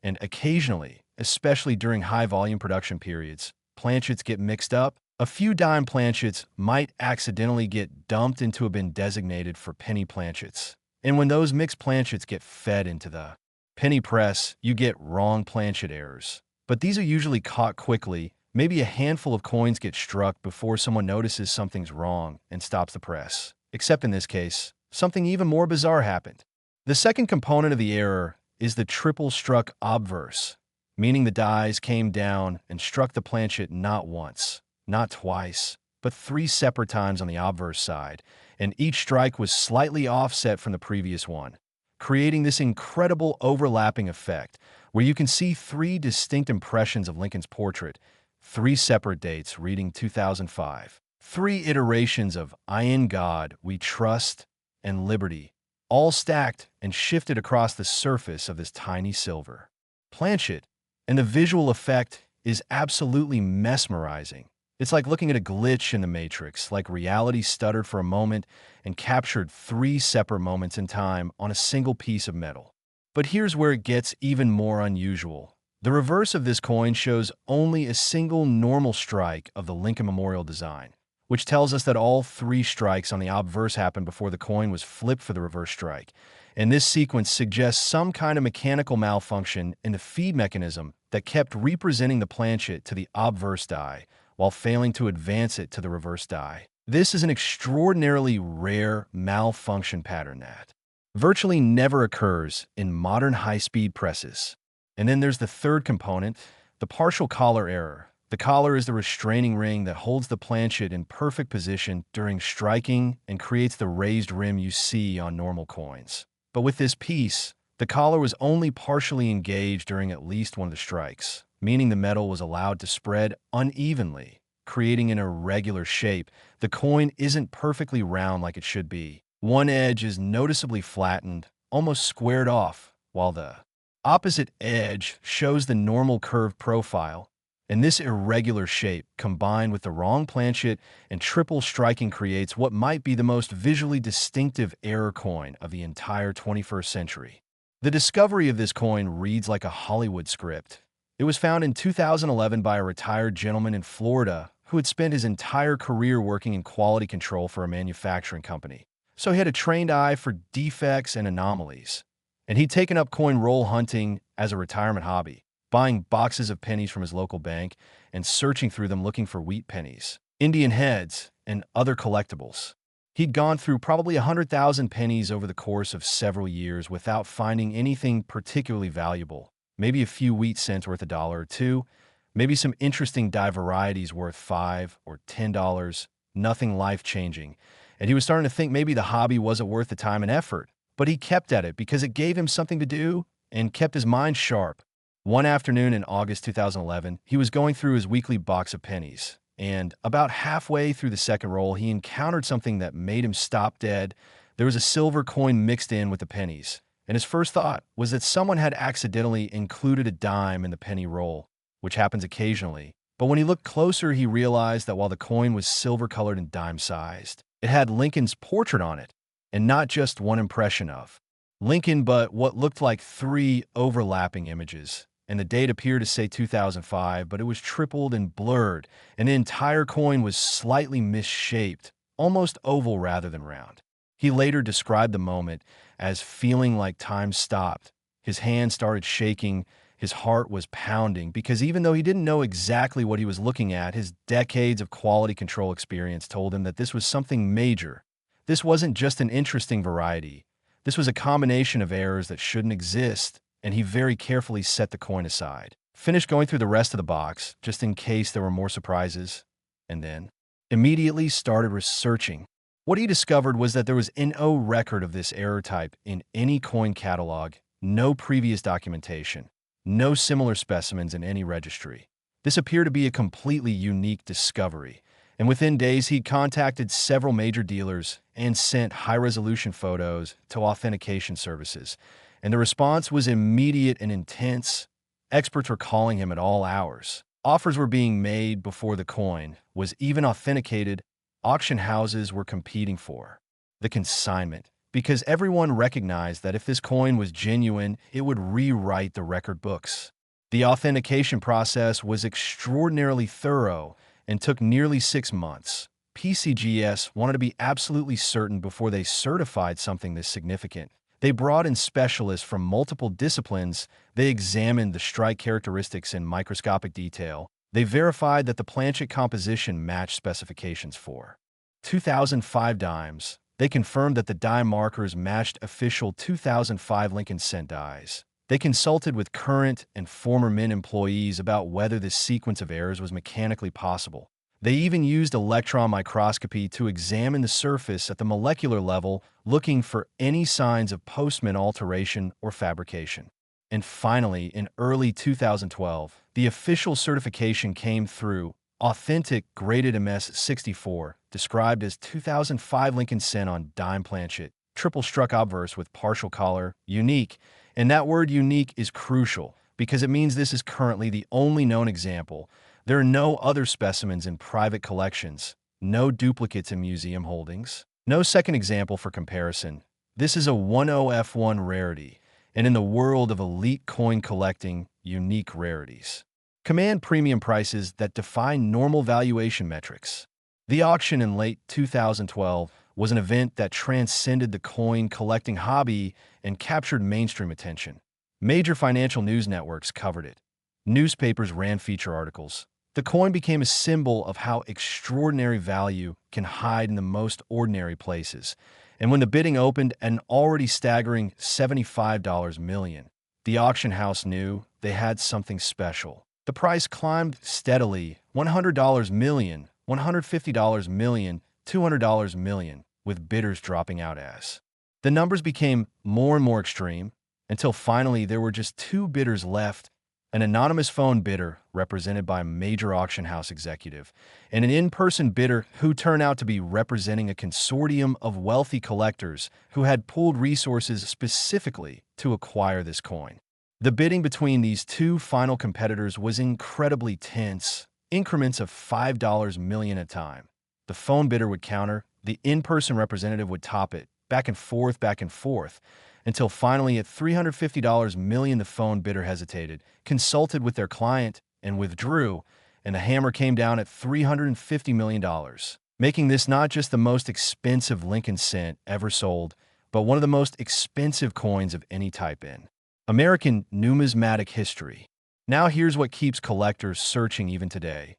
And occasionally, especially during high-volume production periods, planchets get mixed up. A few dime planchets might accidentally get dumped into a bin designated for penny planchets. And when those mixed planchets get fed into the penny press, you get wrong planchet errors. But these are usually caught quickly. Maybe a handful of coins get struck before someone notices something's wrong and stops the press. Except in this case, something even more bizarre happened. The second component of the error is the triple struck obverse, meaning the dies came down and struck the planchet not once, not twice, but three separate times on the obverse side, and each strike was slightly offset from the previous one, creating this incredible overlapping effect where you can see three distinct impressions of Lincoln's portrait, three separate dates reading 2005, three iterations of "I in God we trust" and "Liberty," all stacked and shifted across the surface of this tiny silver planchet. And the visual effect is absolutely mesmerizing. It's like looking at a glitch in the Matrix, like reality stuttered for a moment and captured three separate moments in time on a single piece of metal. But here's where it gets even more unusual. The reverse of this coin shows only a single normal strike of the Lincoln Memorial design, which tells us that all three strikes on the obverse happened before the coin was flipped for the reverse strike. And this sequence suggests some kind of mechanical malfunction in the feed mechanism that kept representing the planchet to the obverse die while failing to advance it to the reverse die. This is an extraordinarily rare malfunction pattern that virtually never occurs in modern high-speed presses. And then there's the third component, the partial collar error, The collar is the restraining ring that holds the planchet in perfect position during striking and creates the raised rim you see on normal coins. But with this piece, the collar was only partially engaged during at least one of the strikes, meaning the metal was allowed to spread unevenly, creating an irregular shape. The coin isn't perfectly round like it should be. One edge is noticeably flattened, almost squared off, while the opposite edge shows the normal curved profile. And this irregular shape, combined with the wrong planchet and triple striking, creates what might be the most visually distinctive error coin of the entire 21st century. The discovery of this coin reads like a Hollywood script. It was found in 2011 by a retired gentleman in Florida who had spent his entire career working in quality control for a manufacturing company. So he had a trained eye for defects and anomalies. And he'd taken up coin roll hunting as a retirement hobby, buying boxes of pennies from his local bank and searching through them looking for wheat pennies, Indian heads, and other collectibles. He'd gone through probably 100,000 pennies over the course of several years without finding anything particularly valuable. Maybe a few wheat cents worth $1 or $2, maybe some interesting die varieties worth $5 or $10, nothing life-changing. And he was starting to think maybe the hobby wasn't worth the time and effort. But he kept at it because it gave him something to do and kept his mind sharp. One afternoon in August 2011, he was going through his weekly box of pennies, and about halfway through the second roll, he encountered something that made him stop dead. There was a silver coin mixed in with the pennies, and his first thought was that someone had accidentally included a dime in the penny roll, which happens occasionally. But when he looked closer, he realized that while the coin was silver-colored and dime-sized, it had Lincoln's portrait on it, and not just one impression of Lincoln, but what looked like 3 overlapping images. And the date appeared to say 2005, but it was tripled and blurred, and the entire coin was slightly misshaped, almost oval rather than round. He later described the moment as feeling like time stopped. His hand started shaking, his heart was pounding, because even though he didn't know exactly what he was looking at, his decades of quality control experience told him that this was something major. This wasn't just an interesting variety. This was a combination of errors that shouldn't exist, and he very carefully set the coin aside. Finished going through the rest of the box, just in case there were more surprises, and then immediately started researching. What he discovered was that there was no record of this error type in any coin catalog, no previous documentation, no similar specimens in any registry. This appeared to be a completely unique discovery, and within days he contacted several major dealers and sent high-resolution photos to authentication services. And the response was immediate and intense. Experts were calling him at all hours. Offers were being made before the coin was even authenticated. Auction houses were competing for the consignment because everyone recognized that if this coin was genuine, it would rewrite the record books. The authentication process was extraordinarily thorough and took nearly 6 months. PCGS wanted to be absolutely certain before they certified something this significant. They brought in specialists from multiple disciplines. They examined the strike characteristics in microscopic detail. They verified that the planchet composition matched specifications for 2005 dimes. They confirmed that the die markers matched official 2005 Lincoln cent dies. They consulted with current and former Mint employees about whether this sequence of errors was mechanically possible. They even used electron microscopy to examine the surface at the molecular level, looking for any signs of post-mint alteration or fabrication. And finally, in early 2012, the official certification came through. Authentic graded MS-64, described as 2005 Lincoln cent on dime planchet, triple struck obverse with partial collar, unique. And that word unique is crucial because it means this is currently the only known example. There are no other specimens in private collections, no duplicates in museum holdings, no second example for comparison. This is a 10F1 rarity, and in the world of elite coin collecting, unique rarities command premium prices that defy normal valuation metrics. The auction in late 2012 was an event that transcended the coin collecting hobby and captured mainstream attention. Major financial news networks covered it. Newspapers ran feature articles. The coin became a symbol of how extraordinary value can hide in the most ordinary places. And when the bidding opened at an already staggering $75 million, the auction house knew they had something special. The price climbed steadily, $100 million, $150 million, $200 million, with bidders dropping out as. The numbers became more and more extreme, until finally there were just two bidders left: an anonymous phone bidder represented by a major auction house executive, and an in-person bidder who turned out to be representing a consortium of wealthy collectors who had pooled resources specifically to acquire this coin. The bidding between these two final competitors was incredibly tense, increments of $5 million at a time. The phone bidder would counter, the in-person representative would top it, back and forth, until finally at $350 million the phone bidder hesitated, consulted with their client, and withdrew, and the hammer came down at $350 million, making this not just the most expensive Lincoln cent ever sold, but one of the most expensive coins of any type in American numismatic history. Now here's what keeps collectors searching even today.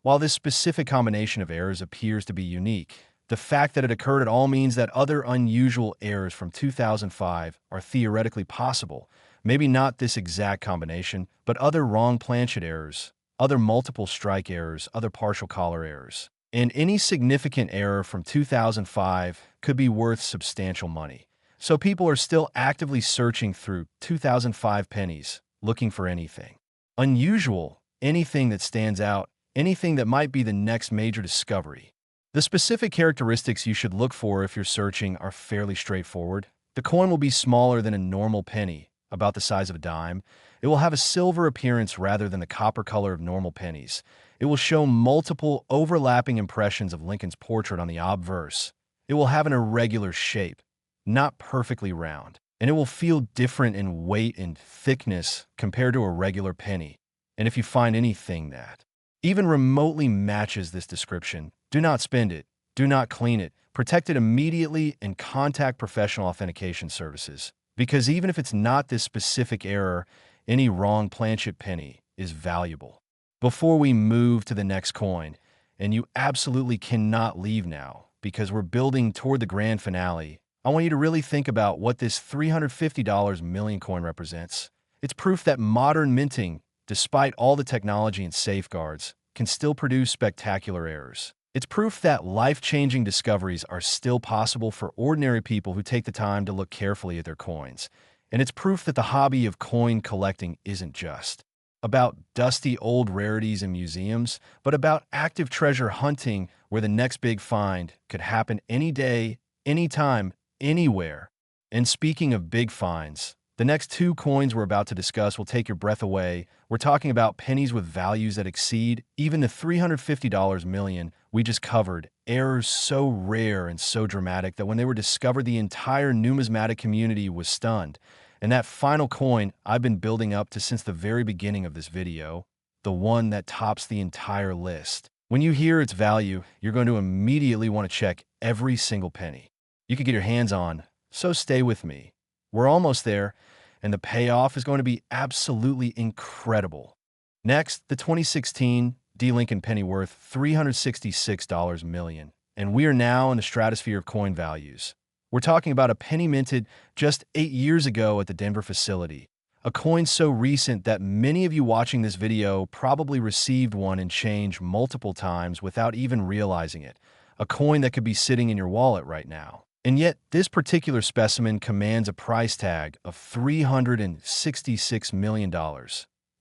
While this specific combination of errors appears to be unique, the fact that it occurred at all means that other unusual errors from 2005 are theoretically possible. Maybe not this exact combination, but other wrong planchet errors, other multiple strike errors, other partial collar errors. And any significant error from 2005 could be worth substantial money. So people are still actively searching through 2005 pennies, looking for anything unusual, anything that stands out, anything that might be the next major discovery. The specific characteristics you should look for if you're searching are fairly straightforward. The coin will be smaller than a normal penny, about the size of a dime. It will have a silver appearance rather than the copper color of normal pennies. It will show multiple overlapping impressions of Lincoln's portrait on the obverse. It will have an irregular shape, not perfectly round, and it will feel different in weight and thickness compared to a regular penny. And if you find anything that even remotely matches this description, do not spend it, do not clean it, protect it immediately, and contact professional authentication services. Because even if it's not this specific error, any wrong planchet penny is valuable. Before we move to the next coin, and you absolutely cannot leave now because we're building toward the grand finale, I want you to really think about what this $350 million coin represents. It's proof that modern minting, despite all the technology and safeguards, can still produce spectacular errors. It's proof that life-changing discoveries are still possible for ordinary people who take the time to look carefully at their coins. And it's proof that the hobby of coin collecting isn't just about dusty old rarities in museums, but about active treasure hunting where the next big find could happen any day, anytime, anywhere. And speaking of big finds, the next two coins we're about to discuss will take your breath away. We're talking about pennies with values that exceed even the $350 million we just covered. Errors so rare and so dramatic that when they were discovered, the entire numismatic community was stunned. And that final coin I've been building up to since the very beginning of this video, the one that tops the entire list. When you hear its value, you're going to immediately want to check every single penny you could get your hands on, so stay with me. We're almost there, and the payoff is going to be absolutely incredible. Next, the 2016 D. Lincoln penny worth $366 million, and we are now in the stratosphere of coin values. We're talking about a penny minted just 8 years ago at the Denver facility, a coin so recent that many of you watching this video probably received one in change multiple times without even realizing it, a coin that could be sitting in your wallet right now. And yet, this particular specimen commands a price tag of $366 million,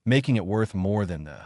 making it worth more than the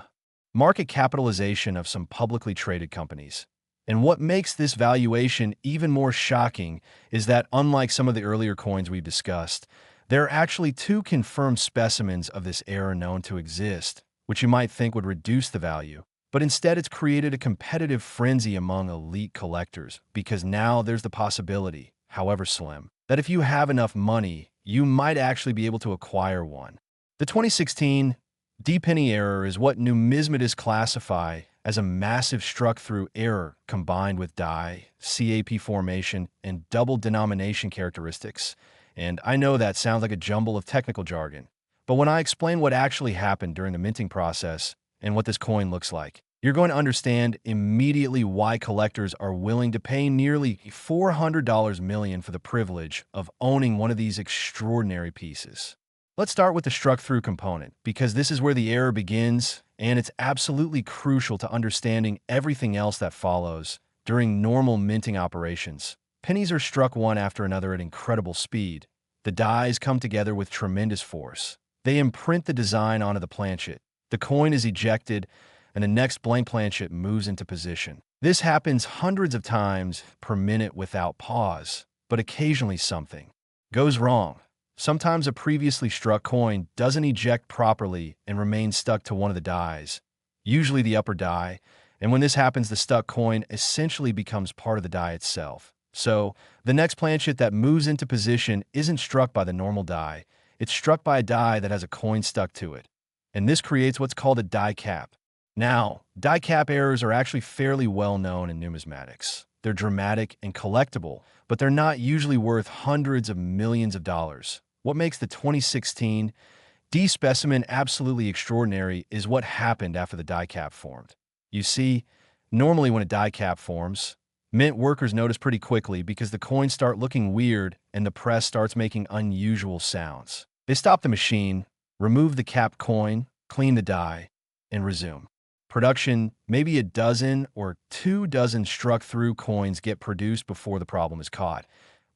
market capitalization of some publicly traded companies. And what makes this valuation even more shocking is that, unlike some of the earlier coins we've discussed, there are actually two confirmed specimens of this era known to exist, which you might think would reduce the value. But instead, it's created a competitive frenzy among elite collectors, because now there's the possibility, however slim, that if you have enough money, you might actually be able to acquire one. The 2016 D-penny error is what numismatists classify as a massive struck-through error combined with die, CAP formation, and double denomination characteristics. And I know that sounds like a jumble of technical jargon, but when I explain what actually happened during the minting process and what this coin looks like, you're going to understand immediately why collectors are willing to pay nearly $400 million for the privilege of owning one of these extraordinary pieces. Let's start with the struck-through component, because this is where the error begins, and it's absolutely crucial to understanding everything else that follows during normal minting operations. Pennies are struck one after another at incredible speed. The dies come together with tremendous force. They imprint the design onto the planchet. The coin is ejected, and the next blank planchet moves into position. This happens hundreds of times per minute without pause, but occasionally something goes wrong. Sometimes a previously struck coin doesn't eject properly and remains stuck to one of the dies, usually the upper die, and when this happens, the stuck coin essentially becomes part of the die itself. So, the next planchet that moves into position isn't struck by the normal die, it's struck by a die that has a coin stuck to it. And this creates what's called a die cap. Now, die cap errors are actually fairly well known in numismatics. They're dramatic and collectible, but they're not usually worth hundreds of millions of dollars. What makes the 2016 D specimen absolutely extraordinary is what happened after the die cap formed. You see, normally when a die cap forms, mint workers notice pretty quickly because the coins start looking weird and the press starts making unusual sounds. They stop the machine, remove the capped coin, clean the die, and resume production. Maybe a dozen or 24 struck-through coins get produced before the problem is caught.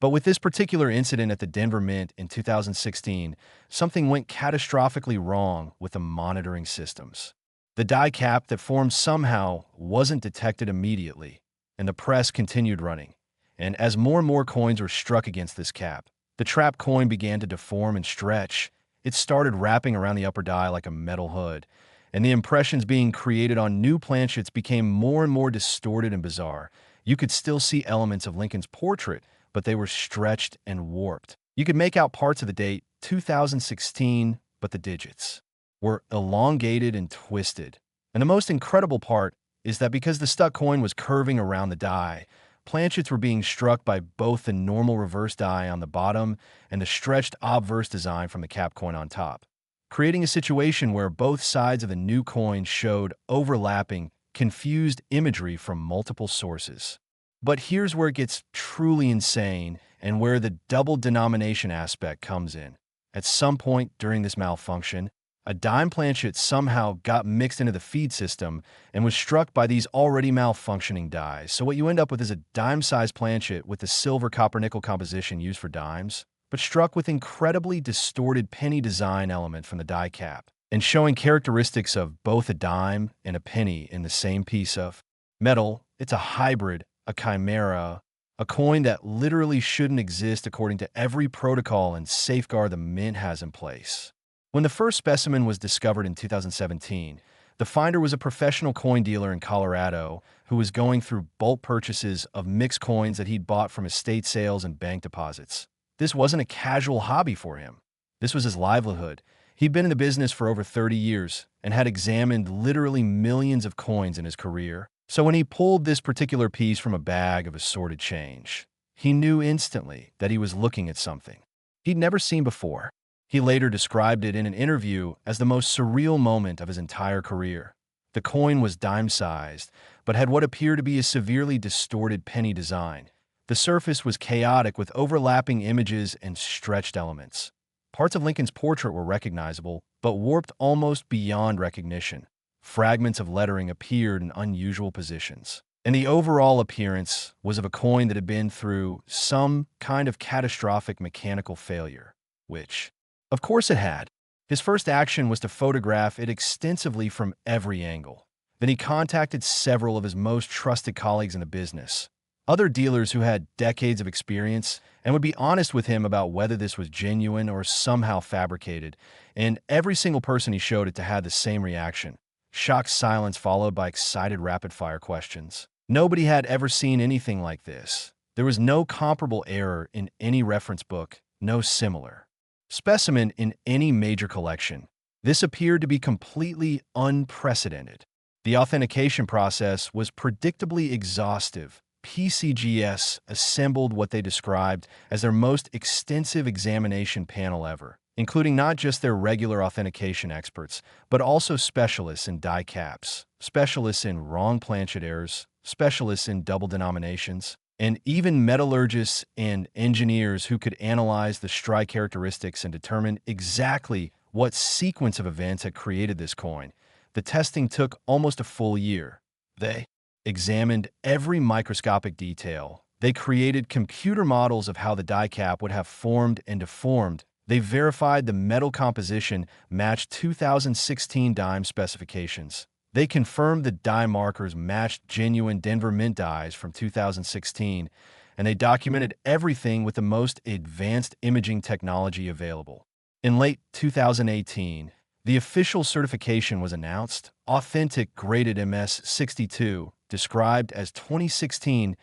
But with this particular incident at the Denver Mint in 2016, something went catastrophically wrong with the monitoring systems. The die cap that formed somehow wasn't detected immediately, and the press continued running. And as more and more coins were struck against this cap, the trapped coin began to deform and stretch. It started wrapping around the upper die like a metal hood, and the impressions being created on new planchets became more and more distorted and bizarre. You could still see elements of Lincoln's portrait, but they were stretched and warped. You could make out parts of the date 2016, but the digits were elongated and twisted. And the most incredible part is that because the stuck coin was curving around the die, planchets were being struck by both the normal reverse die on the bottom and the stretched obverse design from the cap coin on top, creating a situation where both sides of the new coin showed overlapping, confused imagery from multiple sources. But here's where it gets truly insane and where the double denomination aspect comes in. At some point during this malfunction, a dime planchet somehow got mixed into the feed system and was struck by these already malfunctioning dies. So what you end up with is a dime-sized planchet with the silver copper nickel composition used for dimes, but struck with incredibly distorted penny design element from the die cap, and showing characteristics of both a dime and a penny in the same piece of metal. It's a hybrid, a chimera, a coin that literally shouldn't exist according to every protocol and safeguard the mint has in place. When the first specimen was discovered in 2017, the finder was a professional coin dealer in Colorado who was going through bulk purchases of mixed coins that he'd bought from estate sales and bank deposits. This wasn't a casual hobby for him. This was his livelihood. He'd been in the business for over 30 years and had examined literally millions of coins in his career. So when he pulled this particular piece from a bag of assorted change, he knew instantly that he was looking at something he'd never seen before. He later described it in an interview as the most surreal moment of his entire career. The coin was dime-sized, but had what appeared to be a severely distorted penny design. The surface was chaotic with overlapping images and stretched elements. Parts of Lincoln's portrait were recognizable, but warped almost beyond recognition. Fragments of lettering appeared in unusual positions, and the overall appearance was of a coin that had been through some kind of catastrophic mechanical failure, which, of course it had. His first action was to photograph it extensively from every angle. Then he contacted several of his most trusted colleagues in the business, other dealers who had decades of experience, and would be honest with him about whether this was genuine or somehow fabricated, and every single person he showed it to had the same reaction. Shocked silence followed by excited rapid-fire questions. Nobody had ever seen anything like this. There was no comparable error in any reference book, no similar specimen in any major collection. This appeared to be completely unprecedented. The authentication process was predictably exhaustive. PCGS assembled what they described as their most extensive examination panel ever, including not just their regular authentication experts, but also specialists in die caps, specialists in wrong planchet errors, specialists in double denominations, And even metallurgists and engineers who could analyze the strike characteristics and determine exactly what sequence of events had created this coin. The testing took almost a full year. They examined every microscopic detail. They created computer models of how the die cap would have formed and deformed. They verified the metal composition matched 2016 dime specifications. They confirmed the die markers matched genuine Denver Mint dies from 2016, and they documented everything with the most advanced imaging technology available. In late 2018, the official certification was announced, authentic graded MS-62, described as 2016.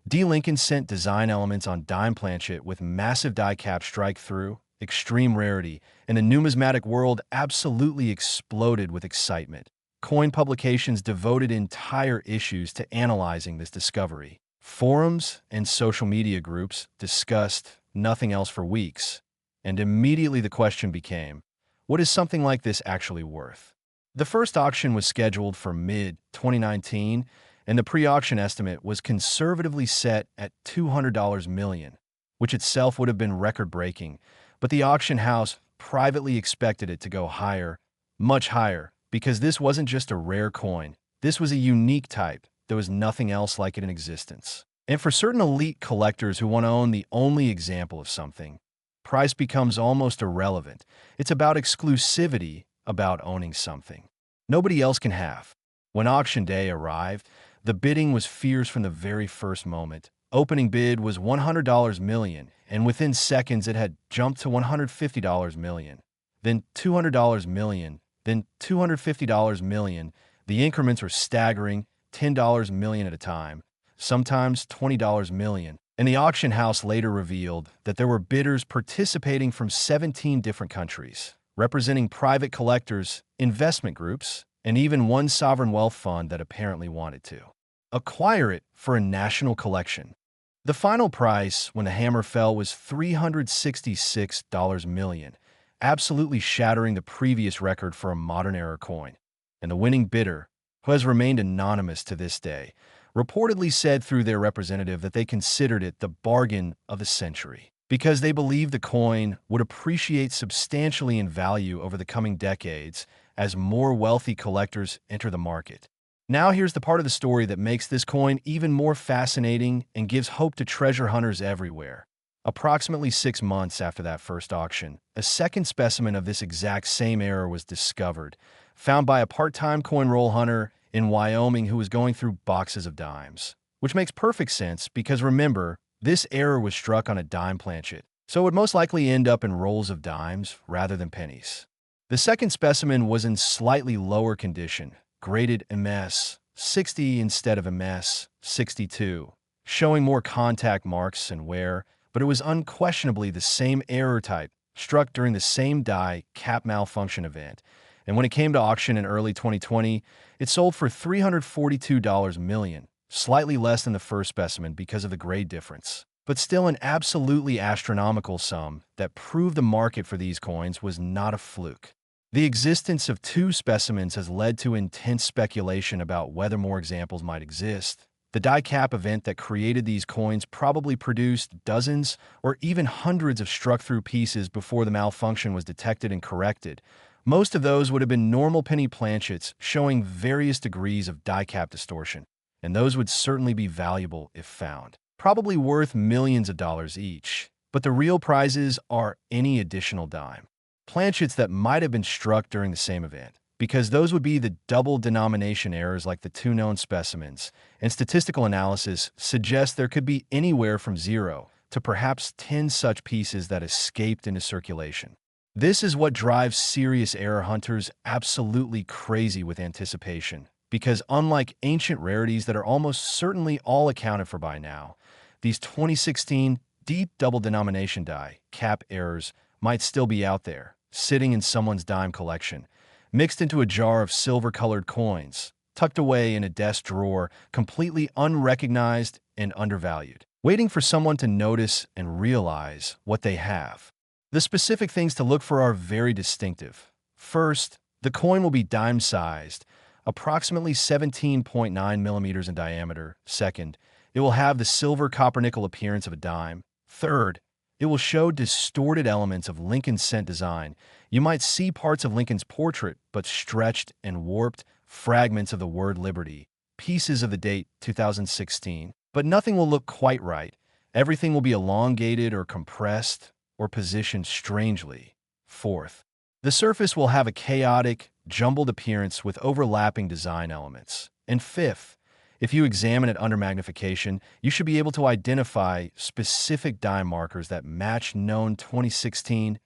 D. Lincoln sent design elements on dime planchet with massive die cap strike-through, extreme rarity, and the numismatic world absolutely exploded with excitement. Coin publications devoted entire issues to analyzing this discovery. Forums and social media groups discussed nothing else for weeks, and immediately the question became, what is something like this actually worth? The first auction was scheduled for mid-2019, and the pre-auction estimate was conservatively set at $200 million, which itself would have been record-breaking, but the auction house privately expected it to go higher, much higher, because this wasn't just a rare coin. This was a unique type. There was nothing else like it in existence. And for certain elite collectors who want to own the only example of something, price becomes almost irrelevant. It's about exclusivity, about owning something nobody else can have. When auction day arrived, the bidding was fierce from the very first moment. Opening bid was $100 million, and within seconds it had jumped to $150 million, then $200 million, then $250 million. The increments were staggering, $10 million at a time, sometimes $20 million. And the auction house later revealed that there were bidders participating from 17 different countries, representing private collectors, investment groups, and even one sovereign wealth fund that apparently wanted to acquire it for a national collection. The final price, when the hammer fell, was $366 million, absolutely shattering the previous record for a modern-era coin. And the winning bidder, who has remained anonymous to this day, reportedly said through their representative that they considered it the bargain of the century because they believed the coin would appreciate substantially in value over the coming decades as more wealthy collectors enter the market. Now here's the part of the story that makes this coin even more fascinating and gives hope to treasure hunters everywhere. Approximately 6 months after that first auction, a second specimen of this exact same era was discovered, found by a part-time coin roll hunter in Wyoming who was going through boxes of dimes. Which makes perfect sense because remember, this error was struck on a dime planchet, so it would most likely end up in rolls of dimes rather than pennies. The second specimen was in slightly lower condition, graded MS-60 instead of MS-62, showing more contact marks and wear, but it was unquestionably the same error type, struck during the same die cap malfunction event. And when it came to auction in early 2020, it sold for $342 million, slightly less than the first specimen because of the grade difference, but still an absolutely astronomical sum that proved the market for these coins was not a fluke. The existence of two specimens has led to intense speculation about whether more examples might exist. The die cap event that created these coins probably produced dozens or even hundreds of struck-through pieces before the malfunction was detected and corrected. Most of those would have been normal penny planchets showing various degrees of die cap distortion, and those would certainly be valuable if found. Probably worth millions of dollars each, but the real prizes are any additional dime planchets that might have been struck during the same event, because those would be the double denomination errors like the two known specimens, and statistical analysis suggests there could be anywhere from 0 to perhaps 10 such pieces that escaped into circulation. This is what drives serious error hunters absolutely crazy with anticipation, because unlike ancient rarities that are almost certainly all accounted for by now, these 2016 deep double denomination die cap errors might still be out there, sitting in someone's dime collection, mixed into a jar of silver-colored coins, tucked away in a desk drawer, completely unrecognized and undervalued, waiting for someone to notice and realize what they have. The specific things to look for are very distinctive. First, the coin will be dime-sized, approximately 17.9 millimeters in diameter. Second, it will have the silver copper-nickel appearance of a dime. Third, it will show distorted elements of Lincoln's cent design. You might see parts of Lincoln's portrait, but stretched and warped, fragments of the word liberty, pieces of the date 2016. But nothing will look quite right. Everything will be elongated or compressed or positioned strangely. Fourth, the surface will have a chaotic, jumbled appearance with overlapping design elements. And fifth, if you examine it under magnification, you should be able to identify specific die markers that match known 2016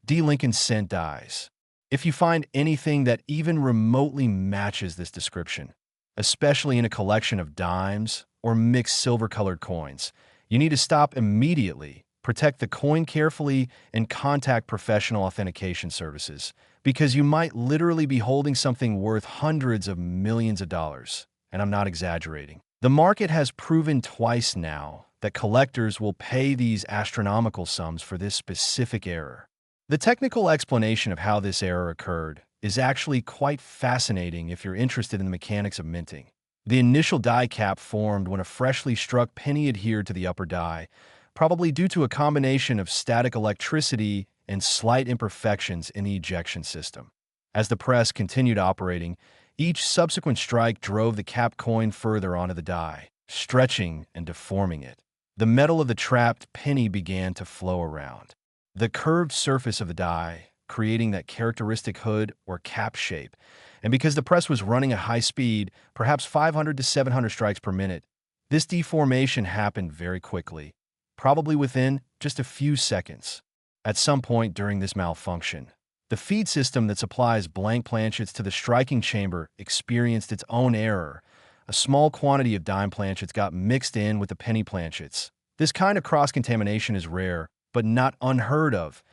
D. Lincoln cent dies. If you find anything that even remotely matches this description, especially in a collection of dimes or mixed silver-colored coins, you need to stop immediately, protect the coin carefully, and contact professional authentication services, because you might literally be holding something worth hundreds of millions of dollars. And I'm not exaggerating. The market has proven twice now that collectors will pay these astronomical sums for this specific error. The technical explanation of how this error occurred is actually quite fascinating if you're interested in the mechanics of minting. The initial die cap formed when a freshly struck penny adhered to the upper die, probably due to a combination of static electricity and slight imperfections in the ejection system. As the press continued operating, each subsequent strike drove the cap coin further onto the die, stretching and deforming it. The metal of the trapped penny began to flow around the curved surface of the die, creating that characteristic hood or cap shape. And because the press was running at high speed, perhaps 500 to 700 strikes per minute, this deformation happened very quickly, probably within just a few seconds. At some point during this malfunction, the feed system that supplies blank planchets to the striking chamber experienced its own error. A small quantity of dime planchets got mixed in with the penny planchets. This kind of cross-contamination is rare, but not unheard of.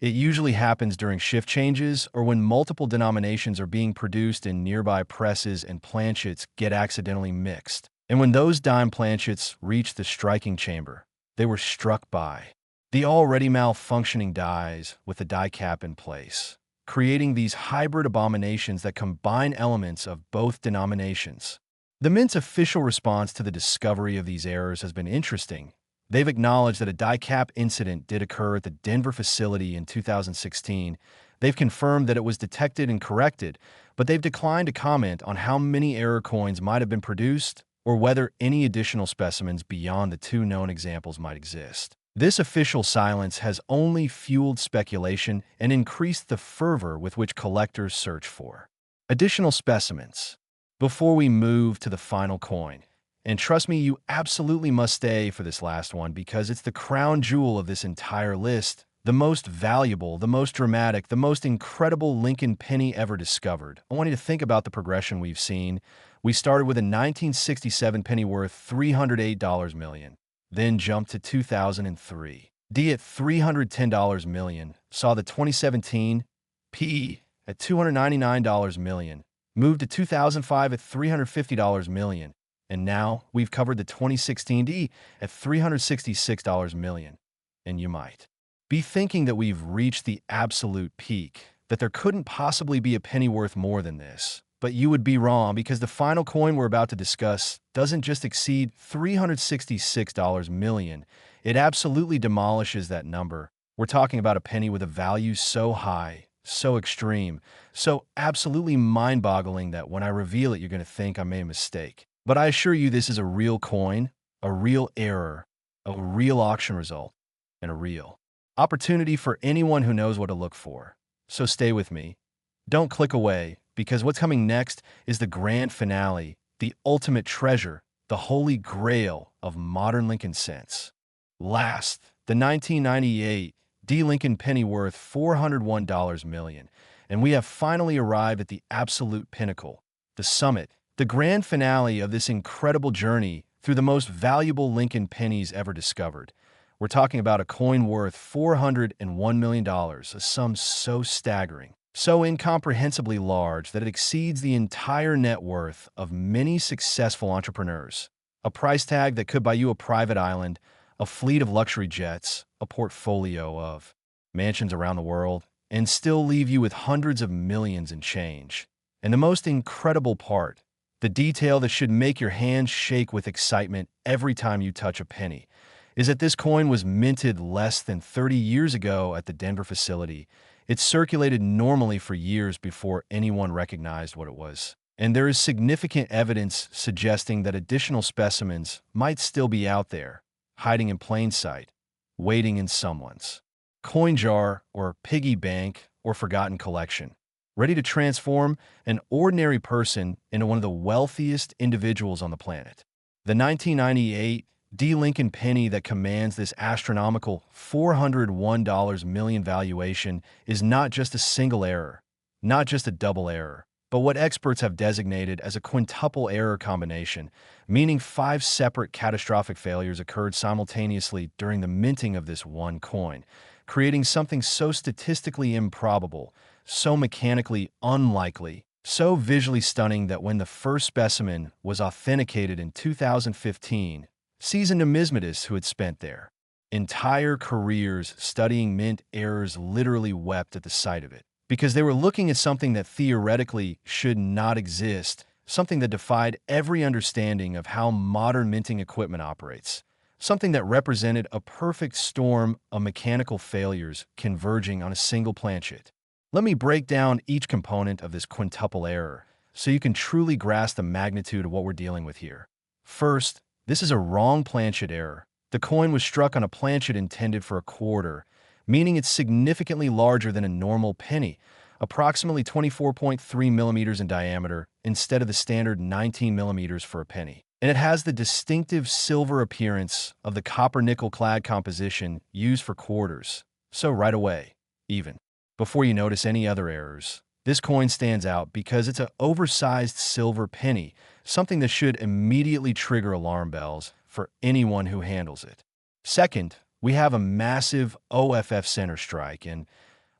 It usually happens during shift changes or when multiple denominations are being produced in nearby presses and planchets get accidentally mixed. And when those dime planchets reached the striking chamber, they were struck by the already malfunctioning dies with the die cap in place, creating these hybrid abominations that combine elements of both denominations. The Mint's official response to the discovery of these errors has been interesting. They've acknowledged that a die cap incident did occur at the Denver facility in 2016. They've confirmed that it was detected and corrected, but they've declined to comment on how many error coins might have been produced or whether any additional specimens beyond the two known examples might exist. This official silence has only fueled speculation and increased the fervor with which collectors search for additional specimens. Before we move to the final coin, and trust me, you absolutely must stay for this last one because it's the crown jewel of this entire list, the most valuable, the most dramatic, the most incredible Lincoln penny ever discovered. I want you to think about the progression we've seen. We started with a 1967 penny worth $308 million, then jumped to 2003. D at $310 million, saw the 2017 P at $299 million, moved to 2005 at $350 million, and now we've covered the 2016 D at $366 million. And you might be thinking that we've reached the absolute peak, that there couldn't possibly be a penny worth more than this. But you would be wrong because the final coin we're about to discuss doesn't just exceed $366 million. It absolutely demolishes that number. We're talking about a penny with a value so high, so extreme, so absolutely mind-boggling that when I reveal it, you're going to think I made a mistake. But I assure you this is a real coin, a real error, a real auction result, and a real opportunity for anyone who knows what to look for. So stay with me. Don't click away, because what's coming next is the grand finale, the ultimate treasure, the holy grail of modern Lincoln cents. Last, the 1998 D. Lincoln penny worth $401 million, and we have finally arrived at the absolute pinnacle, the summit, the grand finale of this incredible journey through the most valuable Lincoln pennies ever discovered. We're talking about a coin worth $401 million, a sum so staggering, so incomprehensibly large that it exceeds the entire net worth of many successful entrepreneurs. A price tag that could buy you a private island, a fleet of luxury jets, a portfolio of mansions around the world, and still leave you with hundreds of millions in change. And the most incredible part, The detail that should make your hands shake with excitement every time you touch a penny is that this coin was minted less than 30 years ago at the Denver facility. It circulated normally for years before anyone recognized what it was. And there is significant evidence suggesting that additional specimens might still be out there, hiding in plain sight, waiting in someone's coin jar or piggy bank or forgotten collection, ready to transform an ordinary person into one of the wealthiest individuals on the planet. The 1998 D. Lincoln penny that commands this astronomical $401 million valuation is not just a single error, not just a double error, but what experts have designated as a quintuple error combination, meaning 5 separate catastrophic failures occurred simultaneously during the minting of this one coin, creating something so statistically improbable, so mechanically unlikely, so visually stunning that when the first specimen was authenticated in 2015, seasoned numismatists who had spent their entire careers studying mint errors literally wept at the sight of it, because they were looking at something that theoretically should not exist, something that defied every understanding of how modern minting equipment operates, something that represented a perfect storm of mechanical failures converging on a single planchet. Let me break down each component of this quintuple error so you can truly grasp the magnitude of what we're dealing with here. First, this is a wrong planchet error. The coin was struck on a planchet intended for a quarter, meaning it's significantly larger than a normal penny, approximately 24.3 millimeters in diameter instead of the standard 19 millimeters for a penny. And it has the distinctive silver appearance of the copper-nickel clad composition used for quarters. So right away, even before you notice any other errors, this coin stands out because it's an oversized silver penny, something that should immediately trigger alarm bells for anyone who handles it. Second, we have a massive OFF center strike, and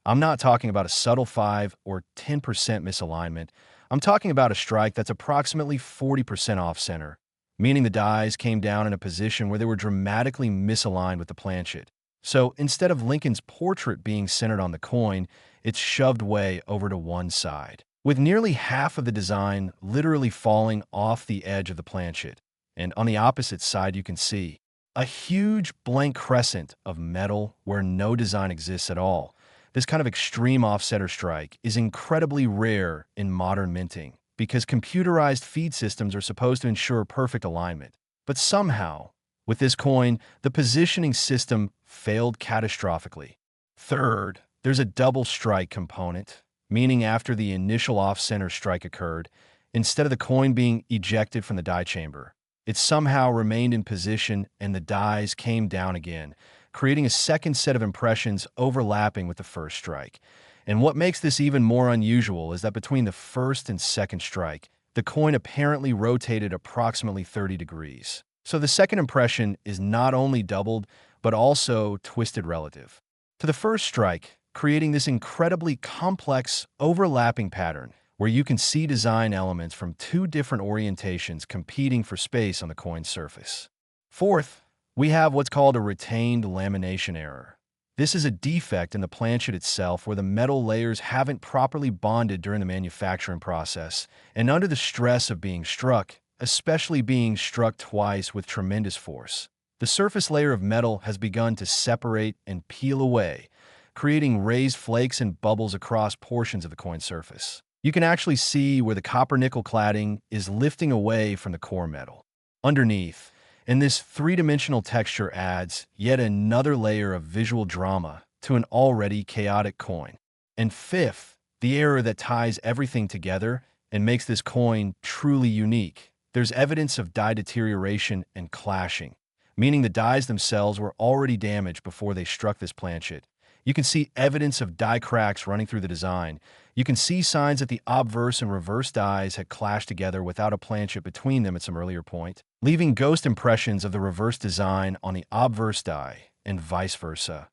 I'm not talking about a subtle 5 or 10% misalignment. I'm talking about a strike that's approximately 40% off center, meaning the dies came down in a position where they were dramatically misaligned with the planchet. So instead of Lincoln's portrait being centered on the coin, it's shoved way over to one side, with nearly half of the design literally falling off the edge of the planchet. And on the opposite side, you can see a huge blank crescent of metal where no design exists at all. This kind of extreme offsetter strike is incredibly rare in modern minting because computerized feed systems are supposed to ensure perfect alignment. But somehow, with this coin, the positioning system failed catastrophically. Third, there's a double strike component, meaning after the initial off-center strike occurred, instead of the coin being ejected from the die chamber, it somehow remained in position and the dies came down again, creating a second set of impressions overlapping with the first strike. And what makes this even more unusual is that between the first and second strike, the coin apparently rotated approximately 30 degrees. So the second impression is not only doubled, but also twisted relative to the first strike, creating this incredibly complex overlapping pattern where you can see design elements from 2 different orientations competing for space on the coin's surface. Fourth, we have what's called a retained lamination error. This is a defect in the planchet itself where the metal layers haven't properly bonded during the manufacturing process, and under the stress of being struck, especially being struck twice with tremendous force, the surface layer of metal has begun to separate and peel away, creating raised flakes and bubbles across portions of the coin surface. You can actually see where the copper-nickel cladding is lifting away from the core metal. Underneath, and this 3-dimensional texture adds yet another layer of visual drama to an already chaotic coin. And fifth, the error that ties everything together and makes this coin truly unique. There's evidence of die deterioration and clashing, meaning the dies themselves were already damaged before they struck this planchet. You can see evidence of die cracks running through the design. You can see signs that the obverse and reverse dies had clashed together without a planchet between them at some earlier point, leaving ghost impressions of the reverse design on the obverse die and vice versa.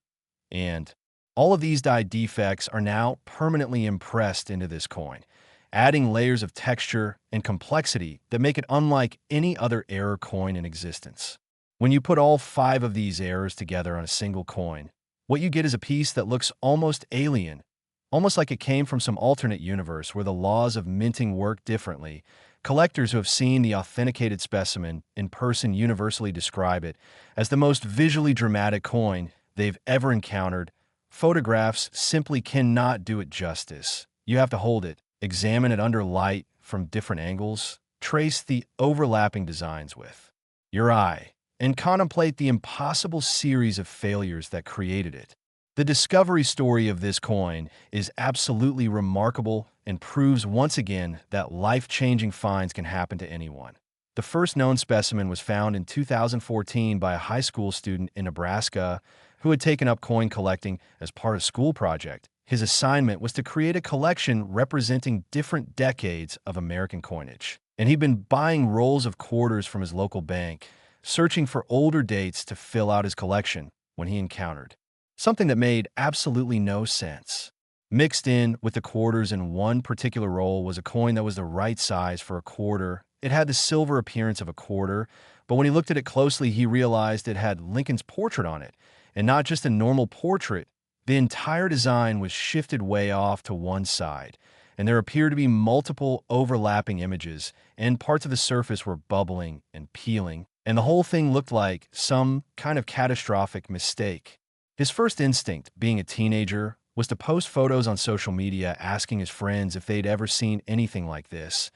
And all of these die defects are now permanently impressed into this coin, adding layers of texture and complexity that make it unlike any other error coin in existence. When you put all 5 of these errors together on a single coin, what you get is a piece that looks almost alien, almost like it came from some alternate universe where the laws of minting work differently, Collectors who have seen the authenticated specimen in person universally describe it as the most visually dramatic coin they've ever encountered. Photographs simply cannot do it justice. You have to hold it, examine it under light from different angles, trace the overlapping designs with your eye, and contemplate the impossible series of failures that created it. The discovery story of this coin is absolutely remarkable and proves once again that life-changing finds can happen to anyone. The first known specimen was found in 2014 by a high school student in Nebraska who had taken up coin collecting as part of a school project. His assignment was to create a collection representing different decades of American coinage. And he'd been buying rolls of quarters from his local bank, searching for older dates to fill out his collection when he encountered something that made absolutely no sense. Mixed in with the quarters in one particular roll was a coin that was the right size for a quarter. It had the silver appearance of a quarter, but when he looked at it closely, he realized it had Lincoln's portrait on it, and not just a normal portrait. The entire design was shifted way off to one side, and there appeared to be multiple overlapping images, and parts of the surface were bubbling and peeling, and the whole thing looked like some kind of catastrophic mistake. His first instinct, being a teenager, was to post photos on social media asking his friends if they'd ever seen anything like this.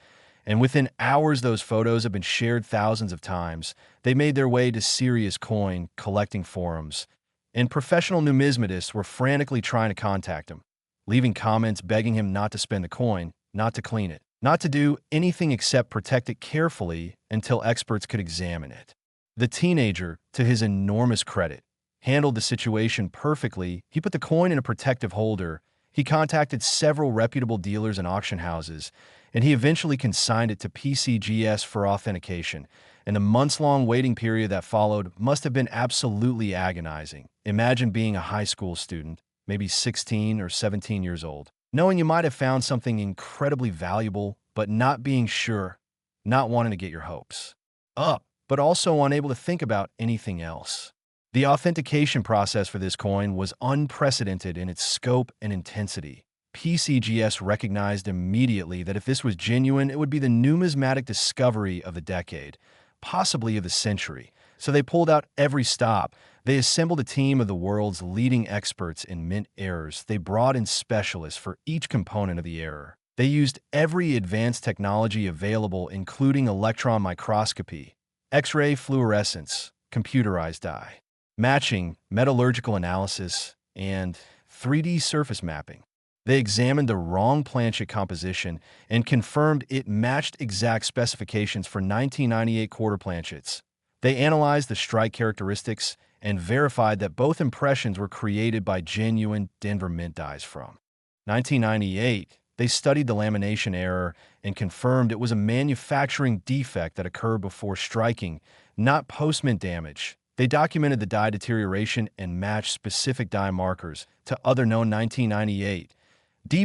And within hours those photos have been shared thousands of times. They made their way to serious coin collecting forums, and professional numismatists were frantically trying to contact him, leaving comments begging him not to spend the coin, not to clean it, not to do anything except protect it carefully until experts could examine it. The teenager, to his enormous credit, handled the situation perfectly. He put the coin in a protective holder. He contacted several reputable dealers and auction houses, and he eventually consigned it to PCGS for authentication. And the months-long waiting period that followed must have been absolutely agonizing. Imagine being a high school student, maybe 16 or 17 years old, knowing you might have found something incredibly valuable, but not being sure, not wanting to get your hopes up, but also unable to think about anything else. The authentication process for this coin was unprecedented in its scope and intensity. PCGS recognized immediately that if this was genuine, it would be the numismatic discovery of the decade, possibly of the century. So they pulled out every stop. They assembled a team of the world's leading experts in mint errors. They brought in specialists for each component of the error. They used every advanced technology available, including electron microscopy, X-ray fluorescence, computerized dye matching, metallurgical analysis, and 3D surface mapping. They examined the wrong planchet composition and confirmed it matched exact specifications for 1998 quarter planchets. They analyzed the strike characteristics and verified that both impressions were created by genuine Denver mint dies from 1998. They studied the lamination error and confirmed it was a manufacturing defect that occurred before striking, not post-mint damage. They documented the die deterioration and matched specific die markers to other known 1998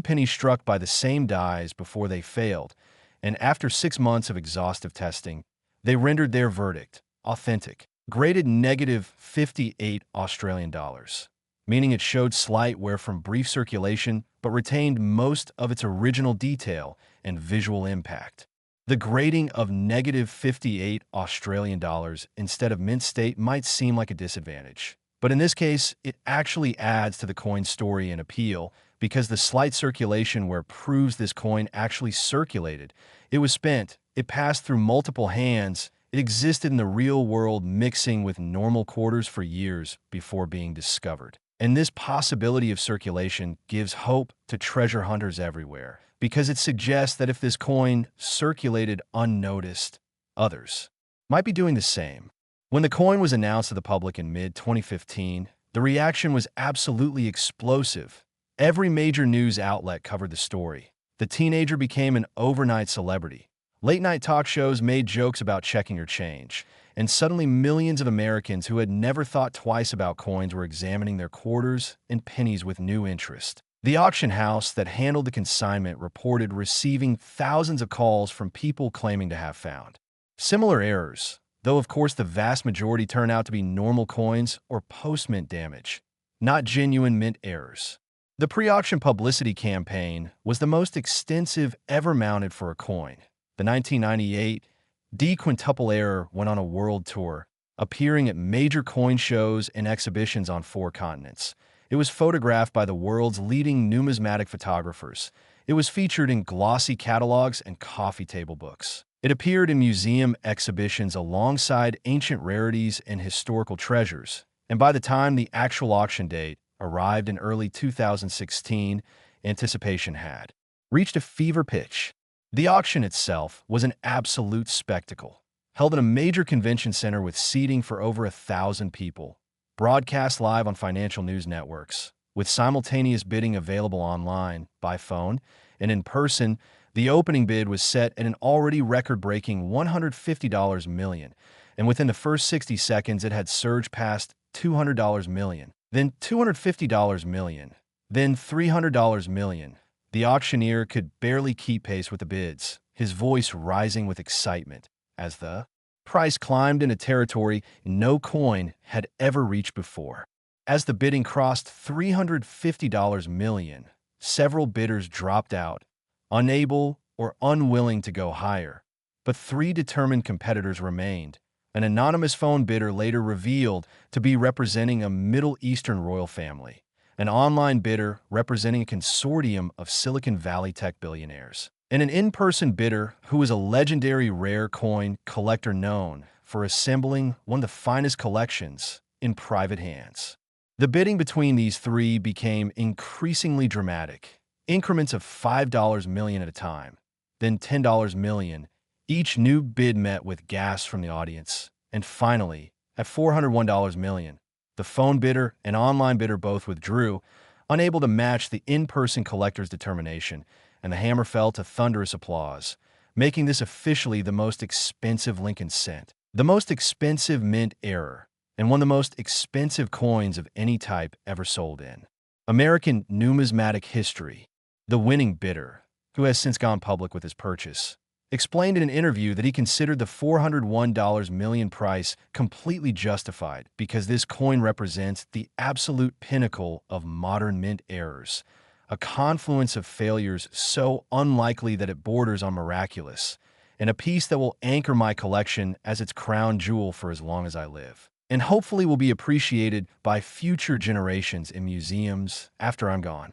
pennies struck by the same dies before they failed, and after 6 months of exhaustive testing, they rendered their verdict authentic, graded -58 Australian dollars, meaning it showed slight wear from brief circulation but retained most of its original detail and visual impact. The grading of -58 Australian dollars instead of mint state might seem like a disadvantage, but in this case, it actually adds to the coin's story and appeal because the slight circulation where proves this coin actually circulated. It was spent, it passed through multiple hands, it existed in the real world mixing with normal quarters for years before being discovered. And this possibility of circulation gives hope to treasure hunters everywhere, because it suggests that if this coin circulated unnoticed, others might be doing the same. When the coin was announced to the public in mid-2015, the reaction was absolutely explosive. Every major news outlet covered the story. The teenager became an overnight celebrity. Late-night talk shows made jokes about checking your change, and suddenly millions of Americans who had never thought twice about coins were examining their quarters and pennies with new interest. The auction house that handled the consignment reported receiving thousands of calls from people claiming to have found similar errors, though of course the vast majority turn out to be normal coins or post-mint damage, not genuine mint errors. The pre-auction publicity campaign was the most extensive ever mounted for a coin. The 1998 quintuple error went on a world tour, appearing at major coin shows and exhibitions on 4 continents. It was photographed by the world's leading numismatic photographers. It was featured in glossy catalogs and coffee table books. It appeared in museum exhibitions alongside ancient rarities and historical treasures. And by the time the actual auction date arrived in early 2016, anticipation had reached a fever pitch. The auction itself was an absolute spectacle, held in a major convention center with seating for over 1,000 people, broadcast live on financial news networks, with simultaneous bidding available online, by phone, and in person. The opening bid was set at an already record-breaking $150 million, and within the first 60 seconds it had surged past $200 million, then $250 million, then $300 million. The auctioneer could barely keep pace with the bids, his voice rising with excitement, as the price climbed into territory no coin had ever reached before. As the bidding crossed $350 million, several bidders dropped out, unable or unwilling to go higher. But 3 determined competitors remained. An anonymous phone bidder later revealed to be representing a Middle Eastern royal family, an online bidder representing a consortium of Silicon Valley tech billionaires, and an in-person bidder who was a legendary rare coin collector known for assembling one of the finest collections in private hands. The bidding between these 3 became increasingly dramatic, increments of $5 million at a time, then $10 million. Each new bid met with gasps from the audience, and finally, at $401 million, the phone bidder and online bidder both withdrew, unable to match the in-person collector's determination, and the hammer fell to thunderous applause, making this officially the most expensive Lincoln cent, the most expensive mint error, and one of the most expensive coins of any type ever sold in American numismatic history. The winning bidder, who has since gone public with his purchase, explained in an interview that he considered the $401 million price completely justified because this coin represents the absolute pinnacle of modern mint errors, a confluence of failures so unlikely that it borders on miraculous, and a piece that will anchor my collection as its crown jewel for as long as I live, and hopefully will be appreciated by future generations in museums after I'm gone.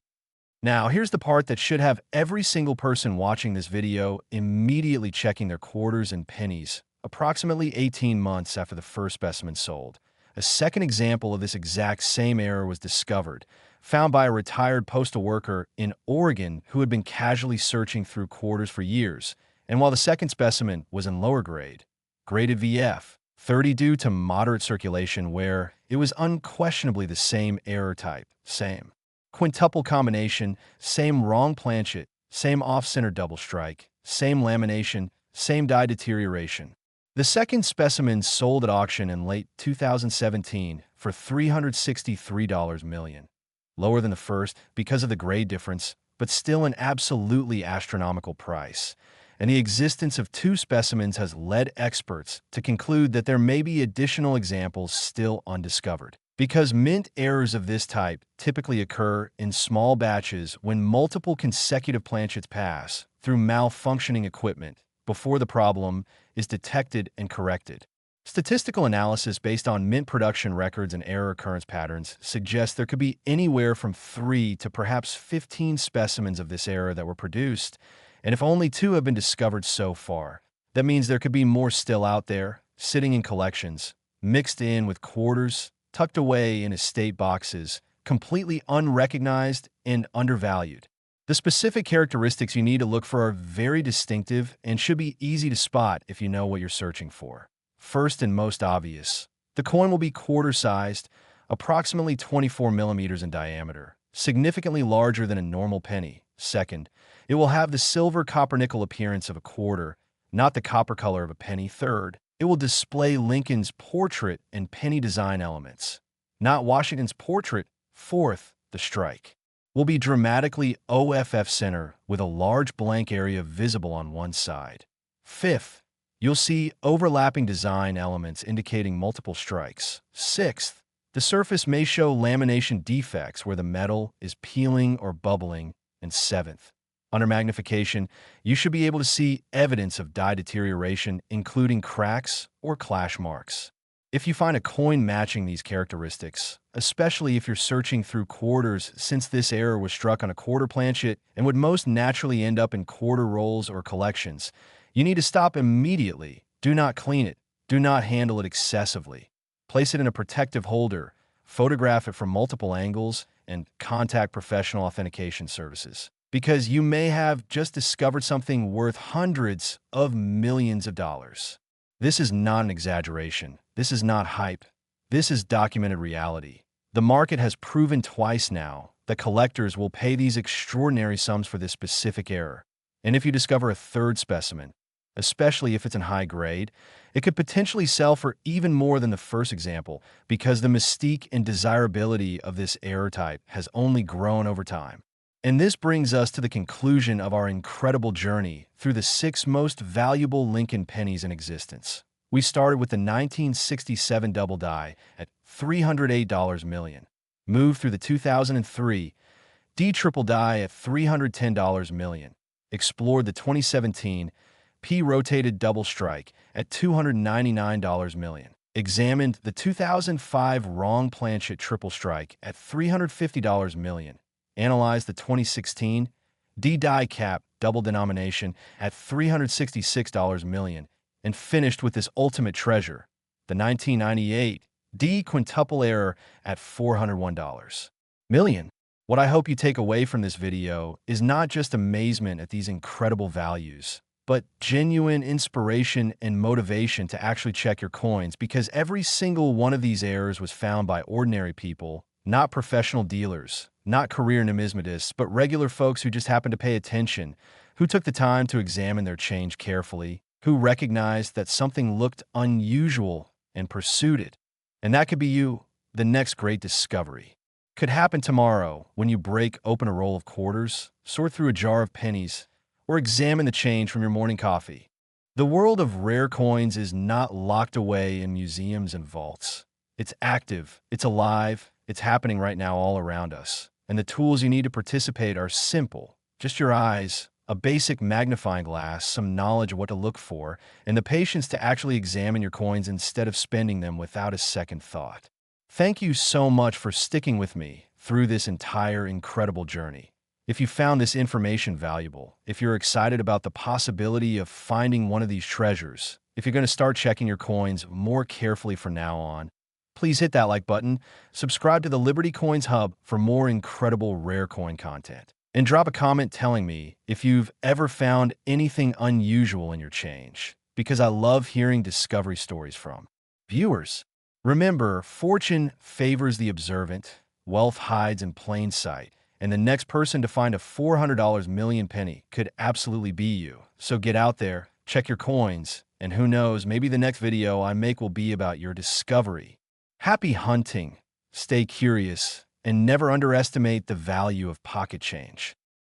Now, here's the part that should have every single person watching this video immediately checking their quarters and pennies, approximately 18 months after the first specimen sold. A second example of this exact same error was discovered, found by a retired postal worker in Oregon who had been casually searching through quarters for years. And while the second specimen was in lower grade, graded VF 30 due to moderate circulation, where it was unquestionably the same error type, same quintuple combination, same wrong planchet, same off-center double strike, same lamination, same die deterioration. The second specimen sold at auction in late 2017 for $363 million, lower than the first because of the grade difference, but still an absolutely astronomical price. And the existence of 2 specimens has led experts to conclude that there may be additional examples still undiscovered. Because mint errors of this type typically occur in small batches when multiple consecutive planchets pass through malfunctioning equipment before the problem is detected and corrected. Statistical analysis based on mint production records and error occurrence patterns suggests there could be anywhere from 3 to perhaps 15 specimens of this error that were produced, and if only 2 have been discovered so far, that means there could be more still out there, sitting in collections, mixed in with quarters, tucked away in estate boxes, completely unrecognized and undervalued. The specific characteristics you need to look for are very distinctive and should be easy to spot if you know what you're searching for. First and most obvious, the coin will be quarter-sized, approximately 24 millimeters in diameter, significantly larger than a normal penny. Second, it will have the silver copper-nickel appearance of a quarter, not the copper color of a penny. Third, it will display Lincoln's portrait and penny design elements, not Washington's portrait. Fourth, the strike will be dramatically OFF center with a large blank area visible on one side. Fifth, you'll see overlapping design elements indicating multiple strikes. Sixth, the surface may show lamination defects where the metal is peeling or bubbling. And seventh, Under magnification, you should be able to see evidence of die deterioration, including cracks or clash marks. If you find a coin matching these characteristics, especially if you're searching through quarters, since this error was struck on a quarter planchet and would most naturally end up in quarter rolls or collections, you need to stop immediately. Do not clean it. Do not handle it excessively. Place it in a protective holder, photograph it from multiple angles, and contact professional authentication services, because you may have just discovered something worth hundreds of millions of dollars. This is not an exaggeration. This is not hype. This is documented reality. The market has proven twice now that collectors will pay these extraordinary sums for this specific error. And if you discover a third specimen, especially if it's in high grade, it could potentially sell for even more than the first example, because the mystique and desirability of this error type has only grown over time. And this brings us to the conclusion of our incredible journey through the 6 most valuable Lincoln pennies in existence. We started with the 1967 double die at $308 million, moved through the 2003 D triple die at $310 million, explored the 2017 P rotated double strike at $299 million, examined the 2005 wrong planchet triple strike at $350 million, analyzed the 2016 D die cap double denomination at $366 million, and finished with this ultimate treasure, the 1998 D quintuple error at $401 million. What I hope you take away from this video is not just amazement at these incredible values, but genuine inspiration and motivation to actually check your coins, because every single one of these errors was found by ordinary people, not professional dealers, not career numismatists, but regular folks who just happened to pay attention, who took the time to examine their change carefully, who recognized that something looked unusual and pursued it. And that could be you. The next great discovery could happen tomorrow when you break open a roll of quarters, sort through a jar of pennies, or examine the change from your morning coffee. The world of rare coins is not locked away in museums and vaults. It's active, it's alive, it's happening right now all around us. And the tools you need to participate are simple. Just your eyes, a basic magnifying glass, some knowledge of what to look for, and the patience to actually examine your coins instead of spending them without a second thought. Thank you so much for sticking with me through this entire incredible journey. If you found this information valuable, if you're excited about the possibility of finding one of these treasures, if you're going to start checking your coins more carefully from now on, please hit that like button, subscribe to the Liberty Coins Hub for more incredible rare coin content, and drop a comment telling me if you've ever found anything unusual in your change, because I love hearing discovery stories from viewers. Remember, fortune favors the observant, wealth hides in plain sight, and the next person to find a $400 million penny could absolutely be you. So get out there, check your coins, and who knows, maybe the next video I make will be about your discovery. Happy hunting, stay curious, and never underestimate the value of pocket change.